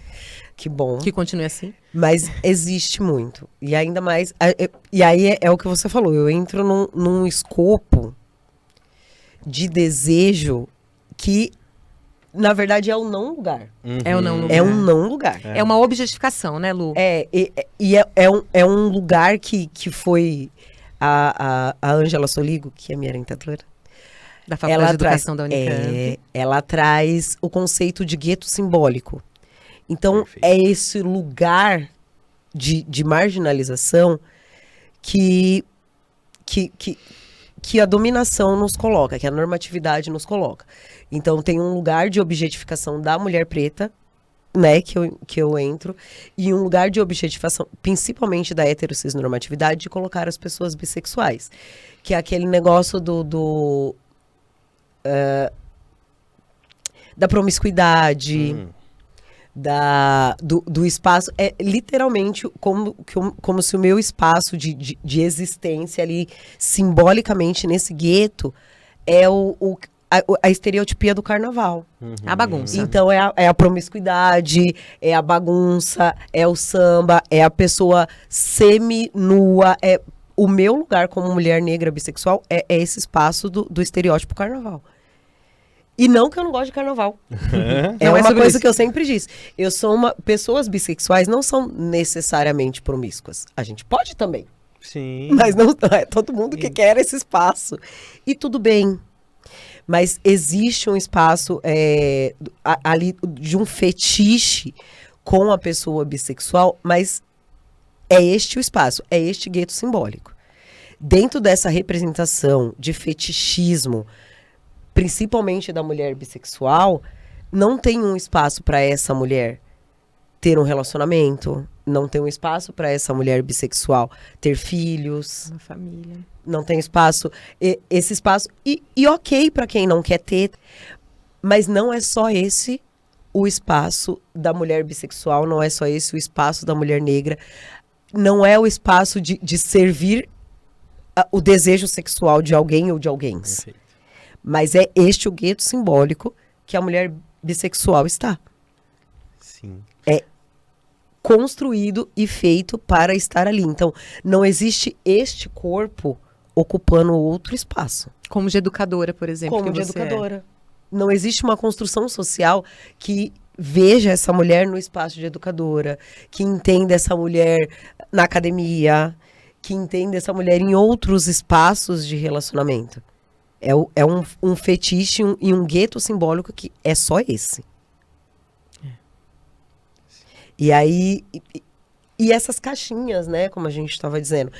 Que bom. Que continue assim. Mas existe muito. E ainda mais... E aí é o que você falou, eu entro num escopo de desejo que na verdade, é o não lugar. É o não lugar. É um não lugar. É uma objetificação, né, Lu? É um lugar que foi a Ângela Soligo, que é minha orientadora. Da Faculdade de Educação da Unicamp. Ela traz o conceito de gueto simbólico. Então, Perfeito. é esse lugar de marginalização que a dominação nos coloca, que a normatividade nos coloca. Então, tem um lugar de objetificação da mulher preta, né, que eu entro, e um lugar de objetificação, principalmente da heterocisnormatividade, de colocar as pessoas bissexuais. Que é aquele negócio da promiscuidade, do espaço. É literalmente como se o meu espaço de existência ali, simbolicamente, nesse gueto, é a estereotipia do carnaval. A bagunça. Então é a promiscuidade, é a bagunça, é o samba, é a pessoa semi-nua. O meu lugar como mulher negra bissexual é esse espaço do estereótipo carnaval. E não que eu não gosto de carnaval. É Não é uma sobre coisa isso. que eu sempre disse. Pessoas bissexuais não são necessariamente promíscuas. A gente pode também. Sim. Mas não é todo mundo que quer esse espaço. E tudo bem. Mas existe um espaço ali de um fetiche com a pessoa bissexual, mas é este o espaço, é este gueto simbólico. Dentro dessa representação de fetichismo, principalmente da mulher bissexual, não tem um espaço para essa mulher ter um relacionamento, não tem um espaço para essa mulher bissexual ter filhos, Uma família. não tem espaço, esse espaço, e ok para quem não quer ter, mas não é só esse o espaço da mulher bissexual, não é só esse o espaço da mulher negra, não é o espaço de servir o desejo sexual de alguém ou de alguém. Perfeito. Mas é este o gueto simbólico que a mulher bissexual está. Sim. Construído e feito para estar ali. Então, não existe este corpo ocupando outro espaço. Como de educadora, por exemplo. Como que de você é. educadora. Não existe uma construção social que veja essa mulher no espaço de educadora, que entenda essa mulher na academia, que entenda essa mulher em outros espaços de relacionamento. É um fetiche e um gueto simbólico que é só esse. E aí... E essas caixinhas, né, como a gente estava dizendo,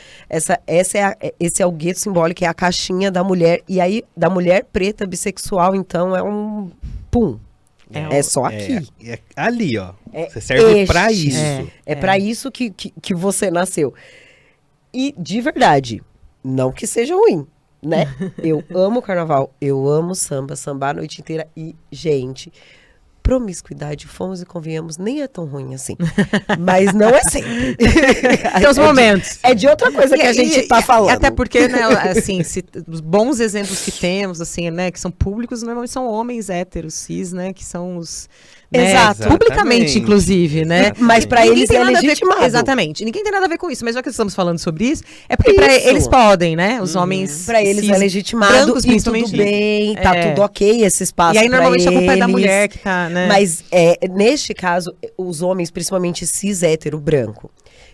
esse é o gueto simbólico, é a caixinha da mulher, e aí da mulher preta bissexual, então é um pum, é só aqui. É ali, ó. É Você serve este. pra isso. É para isso que você nasceu. E de verdade, não que seja ruim, né? Eu amo carnaval, eu amo samba, sambar a noite inteira e, gente, promiscuidade, fomos e convenhamos, nem é tão ruim assim. Mas não é sempre. Tem os momentos. É de outra coisa que a gente tá falando. Até porque, né, assim, os bons exemplos que temos, assim, né, que são públicos, normalmente são homens héteros, cis, né, que são os... Né, Exato. publicamente, Exatamente. inclusive, né? Exatamente. Mas pra Ninguém eles tem é nada a ver com- legitimado. Exatamente. Ninguém tem nada a ver com isso, mas já que estamos falando sobre isso, é porque pra Isso. eles podem, né? Os homens Pra eles cis, é legitimado brancos, e tudo principalmente. bem, tá É. tudo ok esse espaço E aí, pra normalmente, a culpa é da eles. mulher que tá, né? Mas, neste caso, os homens, principalmente cis hétero branco,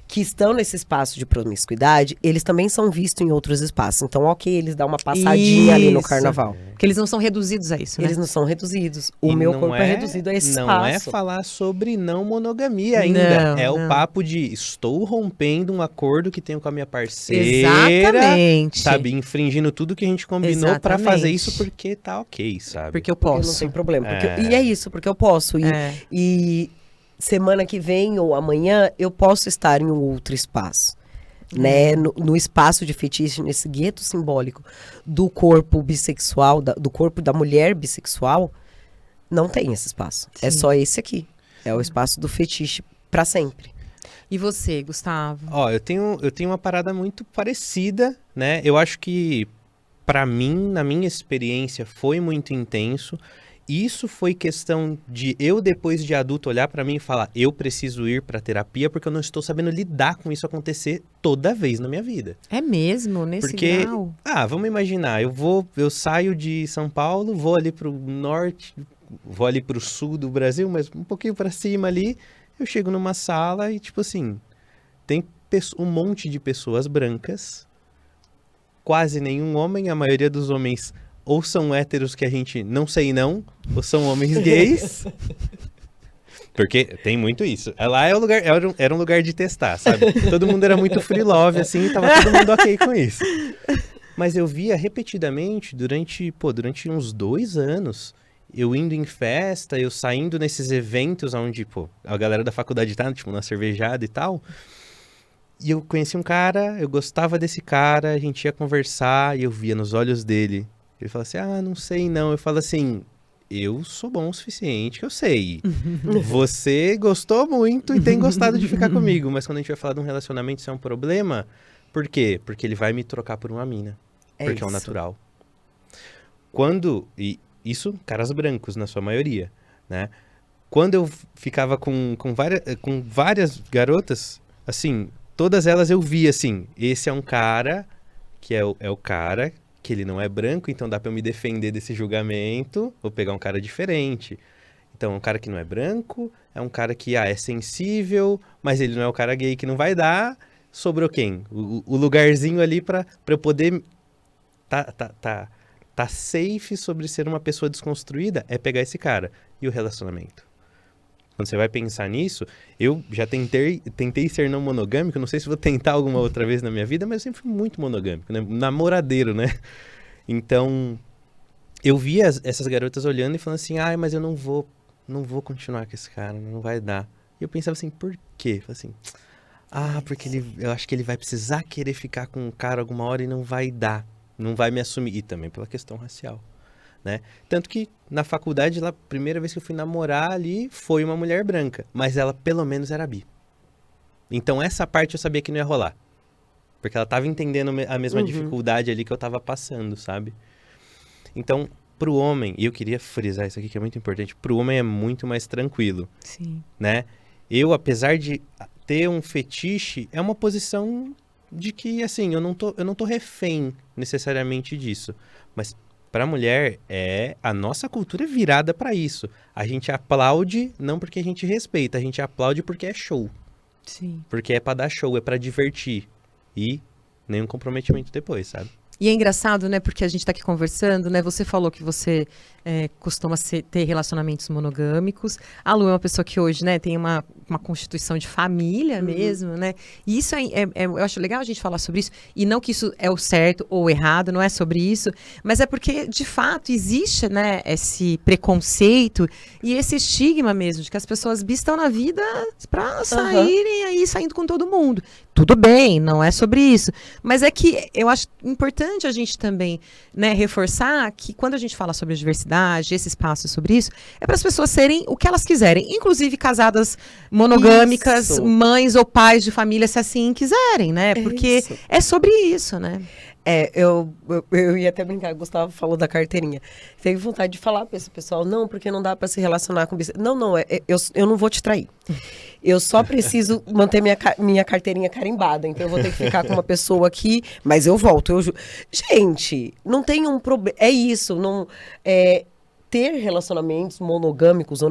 que estão nesse espaço de promiscuidade, eles também são vistos em outros espaços. Então, ok, eles dão uma passadinha ali no Isso. carnaval. Porque eles não são reduzidos a isso, né? Eles não são reduzidos. O E meu não corpo é reduzido a esse espaço. Não é falar sobre não monogamia ainda. Não, é não. o papo de estou rompendo um acordo que tenho com a minha parceira. Exatamente. Sabe, infringindo tudo que a gente combinou pra fazer Exatamente. isso porque tá ok, sabe? Porque eu Porque posso. não tem problema. porque É. e é isso, porque eu posso. E semana que vem ou amanhã eu posso estar em um outro espaço. Né? No espaço de fetiche, nesse gueto simbólico do corpo bissexual, do corpo da mulher bissexual, não tem esse espaço. É Sim. só esse aqui. É o espaço do fetiche pra sempre. E você, Gustavo? Ó, eu tenho uma parada muito parecida, né? Eu acho que, pra mim, na minha experiência, foi muito intenso. Isso foi questão de eu, depois de adulto, olhar pra mim e falar, eu preciso ir pra terapia porque eu não estou sabendo lidar com isso acontecer toda vez na minha vida. É mesmo? Nesse Porque, grau? vamos imaginar, eu saio de São Paulo, vou ali pro norte, vou ali pro sul do Brasil, mas um pouquinho para cima ali, eu chego numa sala e, tipo assim, tem um monte de pessoas brancas, quase nenhum homem, a maioria dos homens ou são héteros que a gente não sei não, ou são homens gays. Porque tem muito isso. Lá é o lugar, era um lugar de testar, sabe? Todo mundo era muito free love, assim, tava todo mundo ok com isso. Mas eu via repetidamente, durante uns 2 anos, eu indo em festa, eu saindo nesses eventos onde, a galera da faculdade tá, tipo, na cervejada e tal. E eu conheci um cara, eu gostava desse cara, a gente ia conversar e eu via nos olhos dele. Ele falava assim, não sei não. Eu falo assim, eu sou bom o suficiente que eu sei. Você gostou muito e tem gostado de ficar comigo. Mas quando a gente vai falar de um relacionamento, isso é um problema. Por quê? Porque ele vai me trocar por uma mina. Porque é o natural. E isso, caras brancos, na sua maioria, né? Quando eu ficava com várias garotas, assim, todas elas eu via assim, esse é um cara que é o cara que ele não é branco, então dá pra eu me defender desse julgamento, vou pegar um cara diferente. Então, um cara que não é branco, é um cara que é sensível, mas ele não é o cara gay que não vai dar, sobrou quem? O lugarzinho ali pra eu poder tá safe sobre ser uma pessoa desconstruída é pegar esse cara. E o relacionamento? Quando você vai pensar nisso, eu já tentei ser não monogâmico, não sei se vou tentar alguma outra vez na minha vida, mas eu sempre fui muito monogâmico, né? Namoradeiro, né? Então, eu via essas garotas olhando e falando assim, mas eu não vou continuar com esse cara, não vai dar. E eu pensava assim, por quê? Eu falei assim, porque eu acho que ele vai precisar querer ficar com um cara alguma hora e não vai dar, não vai me assumir. E também pela questão racial. Né? Tanto que na faculdade, lá, a primeira vez que eu fui namorar ali, foi uma mulher branca. Mas ela pelo menos era bi. Então essa parte eu sabia que não ia rolar. Porque ela tava entendendo a mesma dificuldade ali que eu tava passando, sabe? Então, pro homem, e eu queria frisar isso aqui que é muito importante, pro homem é muito mais tranquilo. Sim. Né? Eu, apesar de ter um fetiche, é uma posição de que, assim, eu não tô refém necessariamente disso. Mas para a mulher, a nossa cultura é virada para isso. A gente aplaude não porque a gente respeita, a gente aplaude porque é show. Sim. Porque é para dar show, é para divertir. E nenhum comprometimento depois, sabe? E é engraçado, né, porque a gente tá aqui conversando, né, você falou que você costuma ter relacionamentos monogâmicos, a Lu é uma pessoa que hoje, né, tem uma constituição de família mesmo, né, e isso eu acho legal a gente falar sobre isso, e não que isso é o certo ou o errado, não é sobre isso, mas é porque, de fato, existe, né, esse preconceito e esse estigma mesmo, de que as pessoas bis estão na vida pra saírem aí, saindo com todo mundo. Tudo bem, não é sobre isso, mas é que eu acho importante a gente também, né, reforçar que quando a gente fala sobre a diversidade, esse espaço sobre isso, é para as pessoas serem o que elas quiserem, inclusive casadas monogâmicas, mães ou pais de família, se assim quiserem, né? Porque é sobre isso, né? Eu ia até brincar, o Gustavo falou da carteirinha. Teve vontade de falar para esse pessoal, não, porque não dá para se relacionar com Não, eu não vou te trair. Eu só preciso manter minha carteirinha carimbada, então eu vou ter que ficar com uma pessoa aqui, mas eu volto. Gente, não tem um problema, é isso, não... ter relacionamentos monogâmicos ou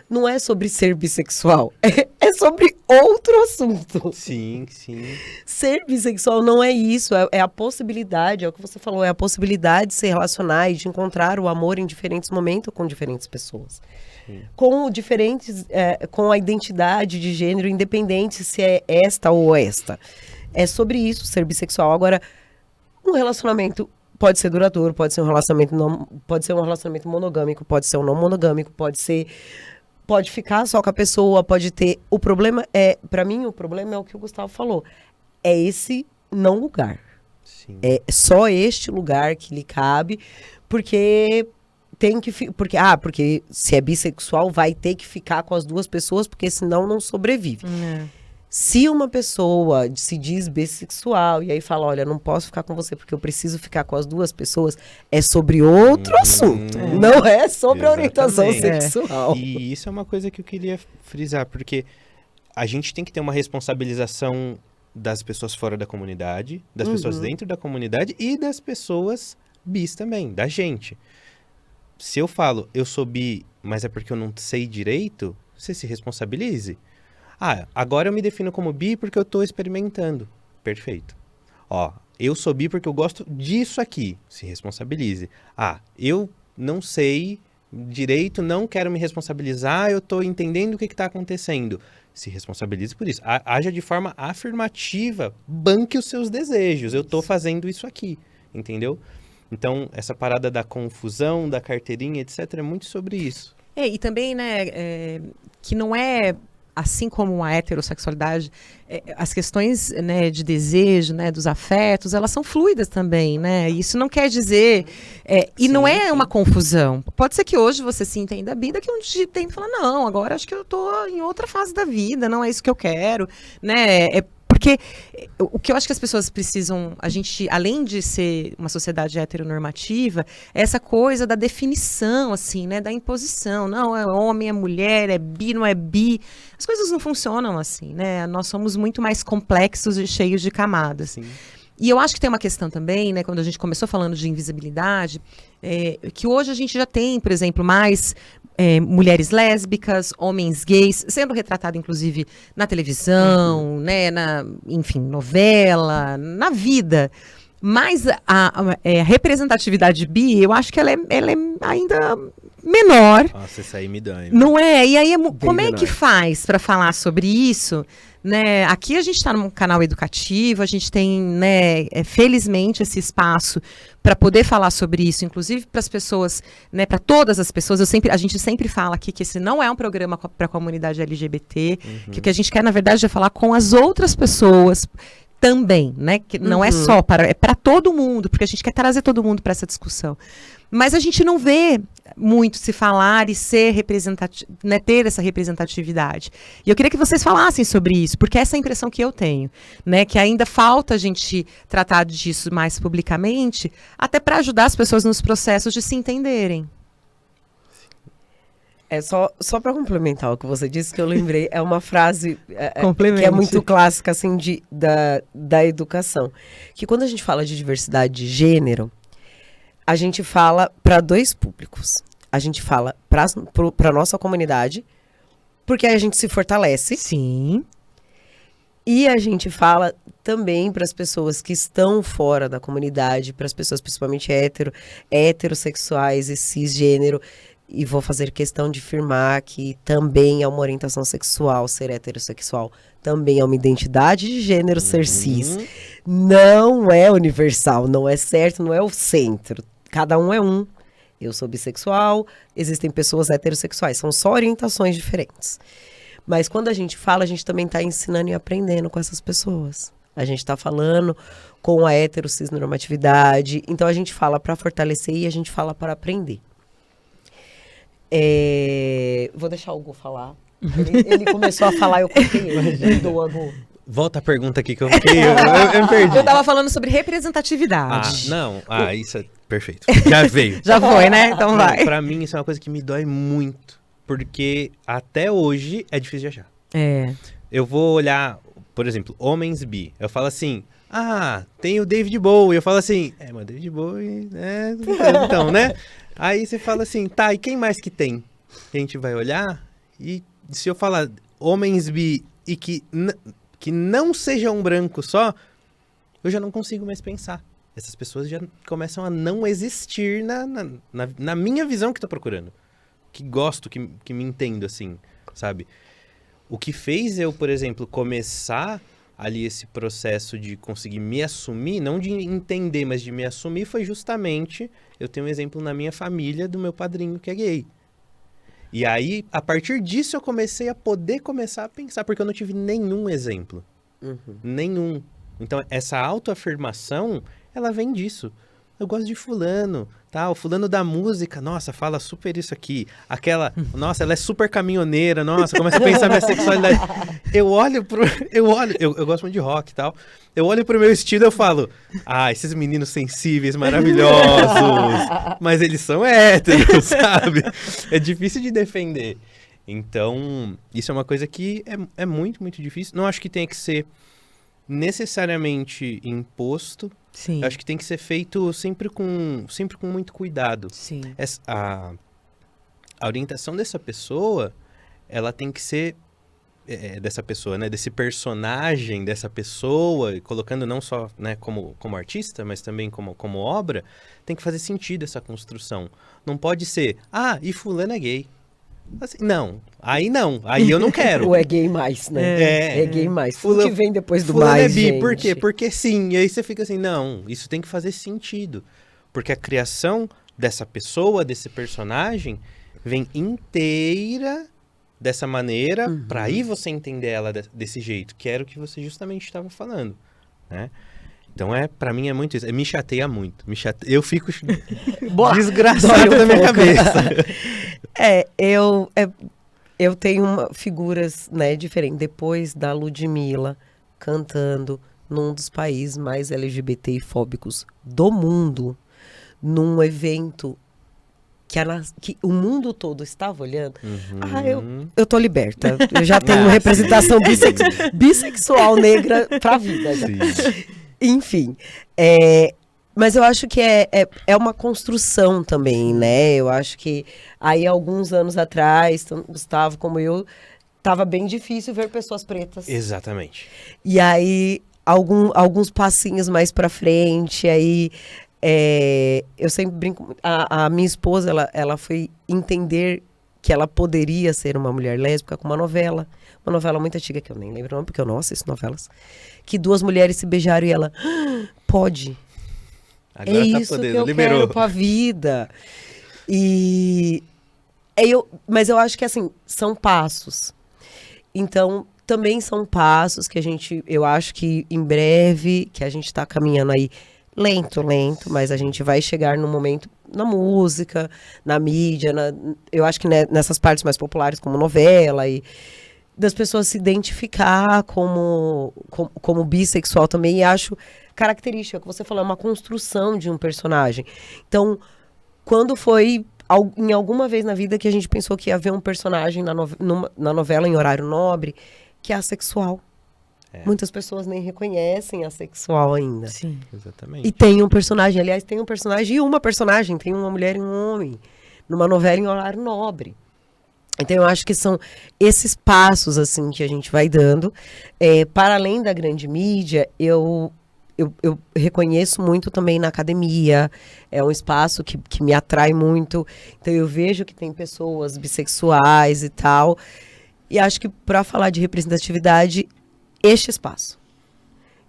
não é sobre ser bissexual. É sobre outro assunto. Sim, sim. Ser bissexual não é isso, é a possibilidade, é o que você falou, é a possibilidade de se relacionar e de encontrar o amor em diferentes momentos com diferentes pessoas. Sim. Com a identidade de gênero, independente se é esta ou esta. É sobre isso, ser bissexual. Agora, um relacionamento pode ser duradouro, pode ser um relacionamento monogâmico, pode ser um não monogâmico, pode ficar só com a pessoa, pode ter. O problema para mim, o problema é o que o Gustavo falou. É esse não lugar. Sim. É só este lugar que lhe cabe, porque porque se é bissexual vai ter que ficar com as duas pessoas, porque senão não sobrevive. Se uma pessoa se diz bissexual e aí fala, olha, não posso ficar com você porque eu preciso ficar com as duas pessoas, é sobre outro assunto. Não é sobre a orientação sexual. E isso é uma coisa que eu queria frisar, porque a gente tem que ter uma responsabilização das pessoas fora da comunidade, das pessoas dentro da comunidade e das pessoas bis também, da gente. se eu falo, eu sou bi, mas é porque eu não sei direito, você se responsabilize. Ah, agora eu me defino como bi porque eu tô experimentando. Perfeito. Ó, eu sou bi porque eu gosto disso aqui. Se responsabilize. Ah, eu não sei direito, não quero me responsabilizar, eu tô entendendo o que tá acontecendo. Se responsabilize por isso. Haja de forma afirmativa, banque os seus desejos. Eu tô fazendo isso aqui, entendeu? Então, essa parada da confusão, da carteirinha, etc., é muito sobre isso. E também, né, que não é, assim como a heterossexualidade, as questões, né, de desejo, né, dos afetos, elas são fluidas também, né? Isso não quer dizer... e Sim, não é sim. uma confusão. Pode ser que hoje você se entenda bi, daqui a um tempo fala, não, agora acho que eu tô em outra fase da vida, não é isso que eu quero, né? Porque o que eu acho que as pessoas precisam, a gente, além de ser uma sociedade heteronormativa, é essa coisa da definição, assim, né, da imposição. Não, é homem, é mulher, é bi, não é bi. As coisas não funcionam assim, né? Nós somos muito mais complexos e cheios de camadas. Sim. E eu acho que tem uma questão também, né, quando a gente começou falando de invisibilidade, que hoje a gente já tem, por exemplo, mais mulheres lésbicas, homens gays, sendo retratado, inclusive, na televisão, né, enfim, novela, na vida. Mas a representatividade bi, eu acho que ela é ainda menor. Nossa, isso aí me dói. Não é? E aí, como é menor. que faz para falar sobre isso? Né? Aqui a gente está num canal educativo, a gente tem, né, felizmente, esse espaço para poder falar sobre isso, inclusive para as pessoas, né, para todas as pessoas. A gente sempre fala aqui que esse não é um programa para a comunidade LGBT, que o que a gente quer, na verdade, é falar com as outras pessoas também, né? Que não é só é para todo mundo, porque a gente quer trazer todo mundo para essa discussão. Mas a gente não vê muito se falar e ser representativo, né, ter essa representatividade. E eu queria que vocês falassem sobre isso, porque essa é a impressão que eu tenho, né, que ainda falta a gente tratar disso mais publicamente, até para ajudar as pessoas nos processos de se entenderem. Só para complementar o que você disse, que eu lembrei, é uma frase Complemente. que é muito clássica, assim, da educação. Que quando a gente fala de diversidade de gênero, a gente fala para dois públicos. A gente fala para a nossa comunidade, porque aí a gente se fortalece. Sim. E a gente fala também para as pessoas que estão fora da comunidade, para as pessoas principalmente heterossexuais e cisgênero. E vou fazer questão de afirmar que também é uma orientação sexual ser heterossexual. Também é uma identidade de gênero ser cis. Não é universal, não é certo, não é o centro. Cada um é um. Eu sou bissexual, existem pessoas heterossexuais. São só orientações diferentes. Mas quando a gente fala, a gente também está ensinando e aprendendo com essas pessoas. A gente está falando com a heterocisnormatividade. Então a gente fala para fortalecer e a gente fala para aprender. Vou deixar o Hugo falar. Ele começou a falar, eu cortei ele. Perdoa, Hugo. Volta a pergunta aqui que eu fiquei. Eu me perdi. Eu tava falando sobre representatividade. Não. Isso é perfeito. Já veio. Já foi, né? Então vai. Pra mim, isso é uma coisa que me dói muito. Porque até hoje é difícil de achar. Eu vou olhar, por exemplo, homens bi. Eu falo assim, tem o David Bowie. Eu falo assim, mas David Bowie, né? Então, né? Aí você fala assim, tá, e quem mais que tem? A gente vai olhar e se eu falar homens bi e que não seja um branco só, eu já não consigo mais pensar. Essas pessoas já começam a não existir na minha visão que tô procurando. Que gosto, que me entendo, assim, sabe? O que fez eu, por exemplo, começar ali esse processo de conseguir me assumir, não de entender, mas de me assumir, foi justamente, eu tenho um exemplo na minha família do meu padrinho que é gay. E aí, a partir disso, eu comecei a poder começar a pensar, porque eu não tive nenhum exemplo. Nenhum. Então, essa autoafirmação, ela vem disso. Eu gosto de fulano, tá? O fulano da música, nossa, fala super isso aqui. Aquela, nossa, ela é super caminhoneira, nossa, começa a pensar minha sexualidade. Eu gosto muito de rock e tal. Eu olho pro meu estilo e eu falo, esses meninos sensíveis, maravilhosos, mas eles são héteros, sabe? É difícil de defender. Então, isso é uma coisa que é muito, muito difícil. Não acho que tenha que ser necessariamente imposto. Sim. Eu acho que tem que ser feito sempre com muito cuidado. Sim. A orientação dessa pessoa, ela tem que ser dessa pessoa, né? Desse personagem, dessa pessoa, colocando não só, né, como artista, mas também como obra, tem que fazer sentido essa construção. Não pode ser, e fulano é gay. Assim, não, aí eu não quero. Ou é gay mais, né? É gay mais. Tudo que vem depois do fulano mais, é bi, gente. por quê? Porque sim, e aí você fica assim, não, isso tem que fazer sentido. Porque a criação dessa pessoa, desse personagem, vem inteira dessa maneira, pra aí você entender ela desse jeito, que era o que você justamente estava falando, né? Então, pra mim é muito isso. Me chateia muito. Eu fico desgraçado na minha cabeça. Eu tenho figuras, né, diferentes. Depois da Ludmilla cantando num dos países mais LGBTfóbicos do mundo, num evento que o mundo todo estava olhando. Eu tô liberta. Eu já tenho representação bissexual negra pra vida. Já. Enfim, mas eu acho que é uma construção também, né? Eu acho que aí, alguns anos atrás, Gustavo, como eu, tava bem difícil ver pessoas pretas. Exatamente. E aí, alguns passinhos mais pra frente, aí... eu sempre brinco, a minha esposa, ela foi entender que ela poderia ser uma mulher lésbica com uma novela muito antiga, que eu nem lembro o nome, porque eu não assisto novelas, que duas mulheres se beijaram e ela, pode, Agora é tá isso podendo, que eu liberou. quero pra vida. Mas eu acho que assim, são passos. Então, também são passos que eu acho que em breve, que a gente tá caminhando aí, lento, mas a gente vai chegar no momento na música, na mídia, eu acho que nessas partes mais populares, como novela, e das pessoas se identificar como bissexual também, e acho característica, que você falou, é uma construção de um personagem. Então, quando foi em alguma vez na vida que a gente pensou que ia ver um personagem na novela em horário nobre, que é assexual. Muitas pessoas nem reconhecem assexual ainda. Sim. Exatamente. E tem um personagem, aliás, tem um personagem e uma personagem, tem uma mulher e um homem, numa novela em horário nobre. Então, eu acho que são esses passos, assim, que a gente vai dando. Para além da grande mídia, eu reconheço muito também na academia. É um espaço que me atrai muito. Então, eu vejo que tem pessoas bissexuais e tal. E acho que, para falar de representatividade, este espaço.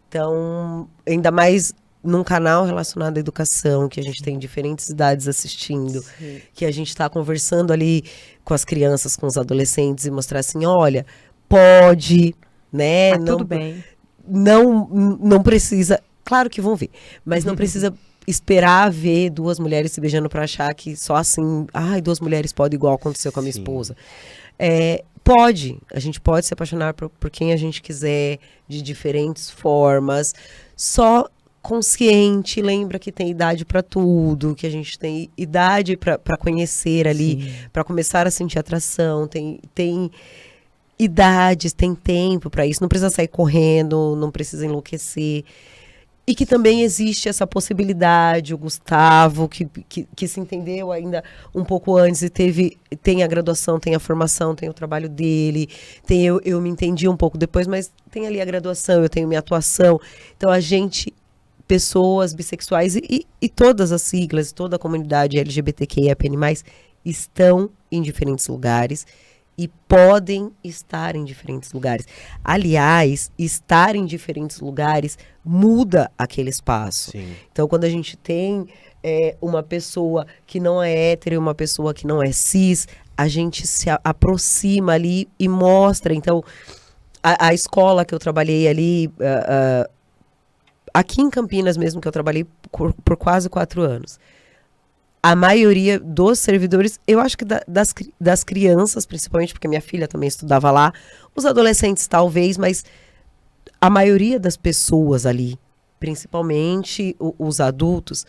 Então, ainda mais num canal relacionado à educação, que a gente tem diferentes idades assistindo, que a gente está conversando ali com as crianças, com os adolescentes, e mostrar assim, olha, pode, né? Tá tudo bem. Não precisa, claro que vão ver, mas não precisa esperar ver duas mulheres se beijando para achar que só assim, duas mulheres podem, igual aconteceu com a minha esposa. A gente pode se apaixonar por quem a gente quiser, de diferentes formas, só consciente, lembra que tem idade para tudo, que a gente tem idade para conhecer ali, para começar a sentir atração, tem idades, tem tempo para isso, não precisa sair correndo, não precisa enlouquecer. E que também existe essa possibilidade, o Gustavo, que se entendeu ainda um pouco antes e tem a graduação, tem a formação, tem o trabalho dele, eu me entendi um pouco depois, mas tem ali a graduação, eu tenho minha atuação. Então, pessoas bissexuais e todas as siglas, toda a comunidade LGBTQIAPN+, estão em diferentes lugares e podem estar em diferentes lugares. Aliás, estar em diferentes lugares muda aquele espaço. Sim. Então, quando a gente tem uma pessoa que não é hétero e uma pessoa que não é cis, a gente se aproxima ali e mostra. Então, a escola que eu trabalhei ali, aqui em Campinas mesmo, que eu trabalhei por quase 4 anos, a maioria dos servidores, eu acho que das crianças, principalmente, porque minha filha também estudava lá, os adolescentes talvez, mas a maioria das pessoas ali, principalmente os adultos,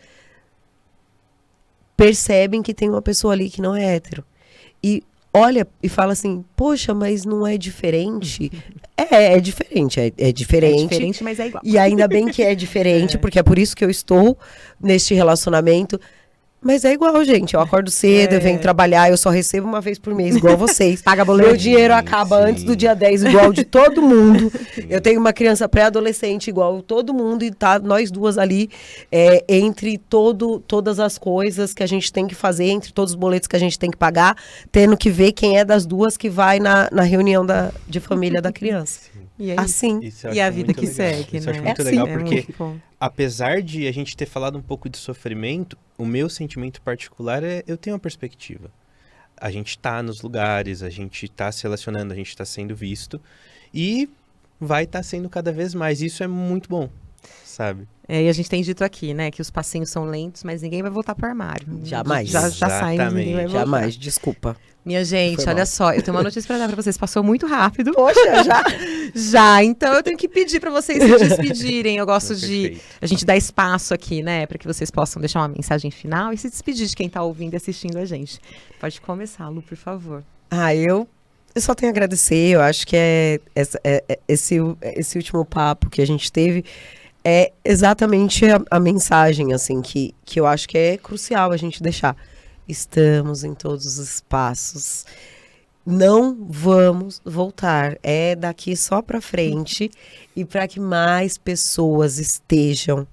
percebem que tem uma pessoa ali que não é hétero. E olha e fala assim, poxa, mas não é diferente? É diferente, é É diferente. diferente, mas é igual. E ainda bem que é diferente, porque é por isso que eu estou neste relacionamento. Mas é igual, gente. Eu acordo cedo, eu venho trabalhar, eu só recebo uma vez por mês, igual vocês. Paga boleto. Meu dinheiro acaba antes do dia 10, igual de todo mundo. Eu tenho uma criança pré-adolescente igual todo mundo e tá nós duas ali entre todas as coisas que a gente tem que fazer, entre todos os boletos que a gente tem que pagar, tendo que ver quem é das duas que vai na reunião de família da criança. E é Assim. Isso eu E a acho vida muito que legal. segue, Isso eu acho né? muito É legal, assim. porque muito bom. apesar de a gente ter falado um pouco de sofrimento, o meu sentimento particular é eu tenho uma perspectiva. A gente tá nos lugares, a gente tá se relacionando, a gente tá sendo visto e vai estar sendo cada vez mais. Isso é muito bom, sabe? E a gente tem dito aqui, né, que os passinhos são lentos, mas ninguém vai voltar pro armário. Jamais. Já saímos, ninguém vai voltar. Jamais, desculpa. Minha gente, Foi olha mal. só, eu tenho uma notícia pra dar pra vocês. Passou muito rápido. Poxa, já? Já, então eu tenho que pedir pra vocês se despedirem. Eu gosto de Perfeito. a gente dar espaço aqui, né, pra que vocês possam deixar uma mensagem final e se despedir de quem tá ouvindo e assistindo a gente. Pode começar, Lu, por favor. Eu só tenho a agradecer. Eu acho que esse último papo que a gente teve é exatamente a mensagem, assim, que eu acho que é crucial a gente deixar. Estamos em todos os espaços. Não vamos voltar. É daqui só para frente e para que mais pessoas estejam,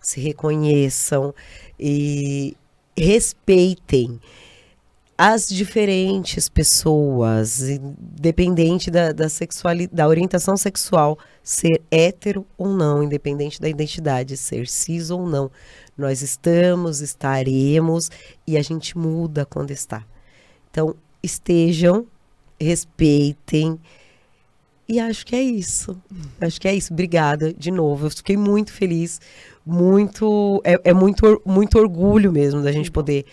se reconheçam e respeitem as diferentes pessoas, independente da sexualidade, da orientação sexual, ser hétero ou não, independente da identidade, ser cis ou não. Nós estaremos e a gente muda quando está. Então, estejam, respeitem e acho que é isso. Acho que é isso. Obrigada de novo. Eu fiquei muito feliz, muito orgulho mesmo da gente poder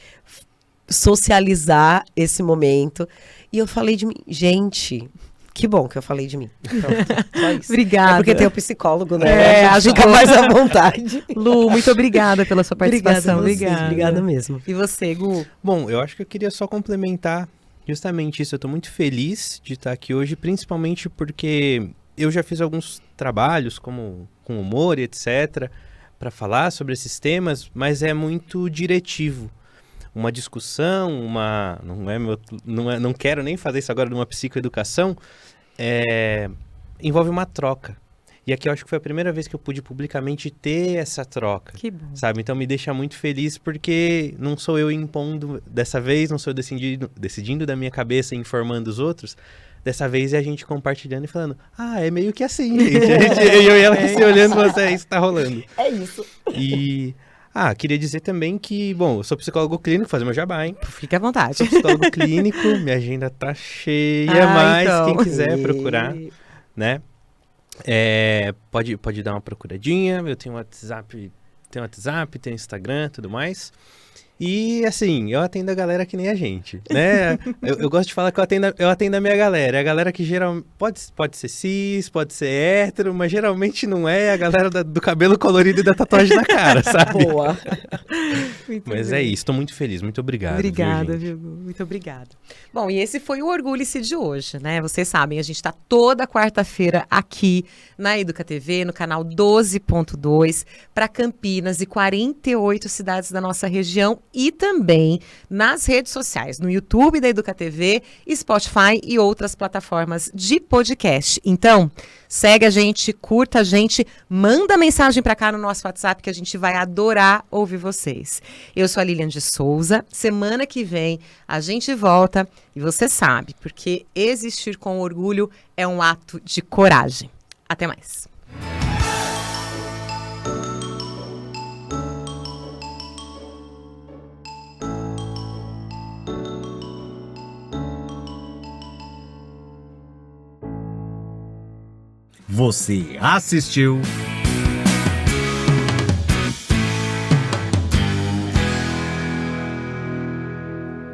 socializar esse momento. E eu falei de mim. Gente, que bom que eu falei de mim. Pronto, só isso. Obrigada. É porque tem o psicólogo, né? A gente ajudou. fica mais à vontade. Lu, muito obrigada pela sua participação. Obrigada mesmo. E você, Gu? Bom, eu acho que eu queria só complementar justamente isso. Eu tô muito feliz de estar aqui hoje, principalmente porque eu já fiz alguns trabalhos com humor e etc, para falar sobre esses temas, mas é muito diretivo. Uma discussão, não quero nem fazer isso agora de uma psicoeducação, envolve uma troca. E aqui eu acho que foi a primeira vez que eu pude publicamente ter essa troca. Que bom. Sabe? Então me deixa muito feliz porque não sou eu impondo dessa vez, não sou eu decidindo da minha cabeça e informando os outros. Dessa vez é a gente compartilhando e falando, é meio que assim, gente. Eu e ela aqui se olhando, isso tá rolando. É isso. E... queria dizer também que, bom, eu sou psicólogo clínico, fazer meu jabá, hein? Fique à vontade. Sou psicólogo clínico, minha agenda tá cheia, mas então. quem quiser procurar, né? Pode dar uma procuradinha, eu tenho WhatsApp, tenho Instagram, tudo mais. E, assim, eu atendo a galera que nem a gente, né? eu gosto de falar que eu atendo a minha galera. É a galera que geralmente pode ser cis, pode ser hétero, mas geralmente não é a galera do cabelo colorido e da tatuagem na cara, sabe? Boa. Mas é isso, tô muito feliz, muito obrigado. Obrigada, viu, gente? viu? Muito obrigada. Bom, e esse foi o Orgulhe-se de hoje, né? Vocês sabem, a gente está toda quarta-feira aqui na Educa TV, no canal 12.2, para Campinas e 48 cidades da nossa região e também nas redes sociais, no YouTube da Educa TV, Spotify e outras plataformas de podcast. Então, segue a gente, curta a gente, manda mensagem para cá no nosso WhatsApp que a gente vai adorar ouvir vocês. Eu sou a Lilian de Souza, semana que vem a gente volta e você sabe, porque existir com orgulho é um ato de coragem. Até mais. Você assistiu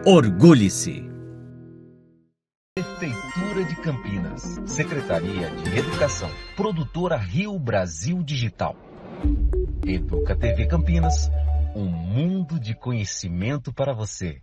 Orgulhe-se. Prefeitura de Campinas, Secretaria de Educação, Produtora Rio Brasil Digital. Educa TV Campinas, um mundo de conhecimento para você.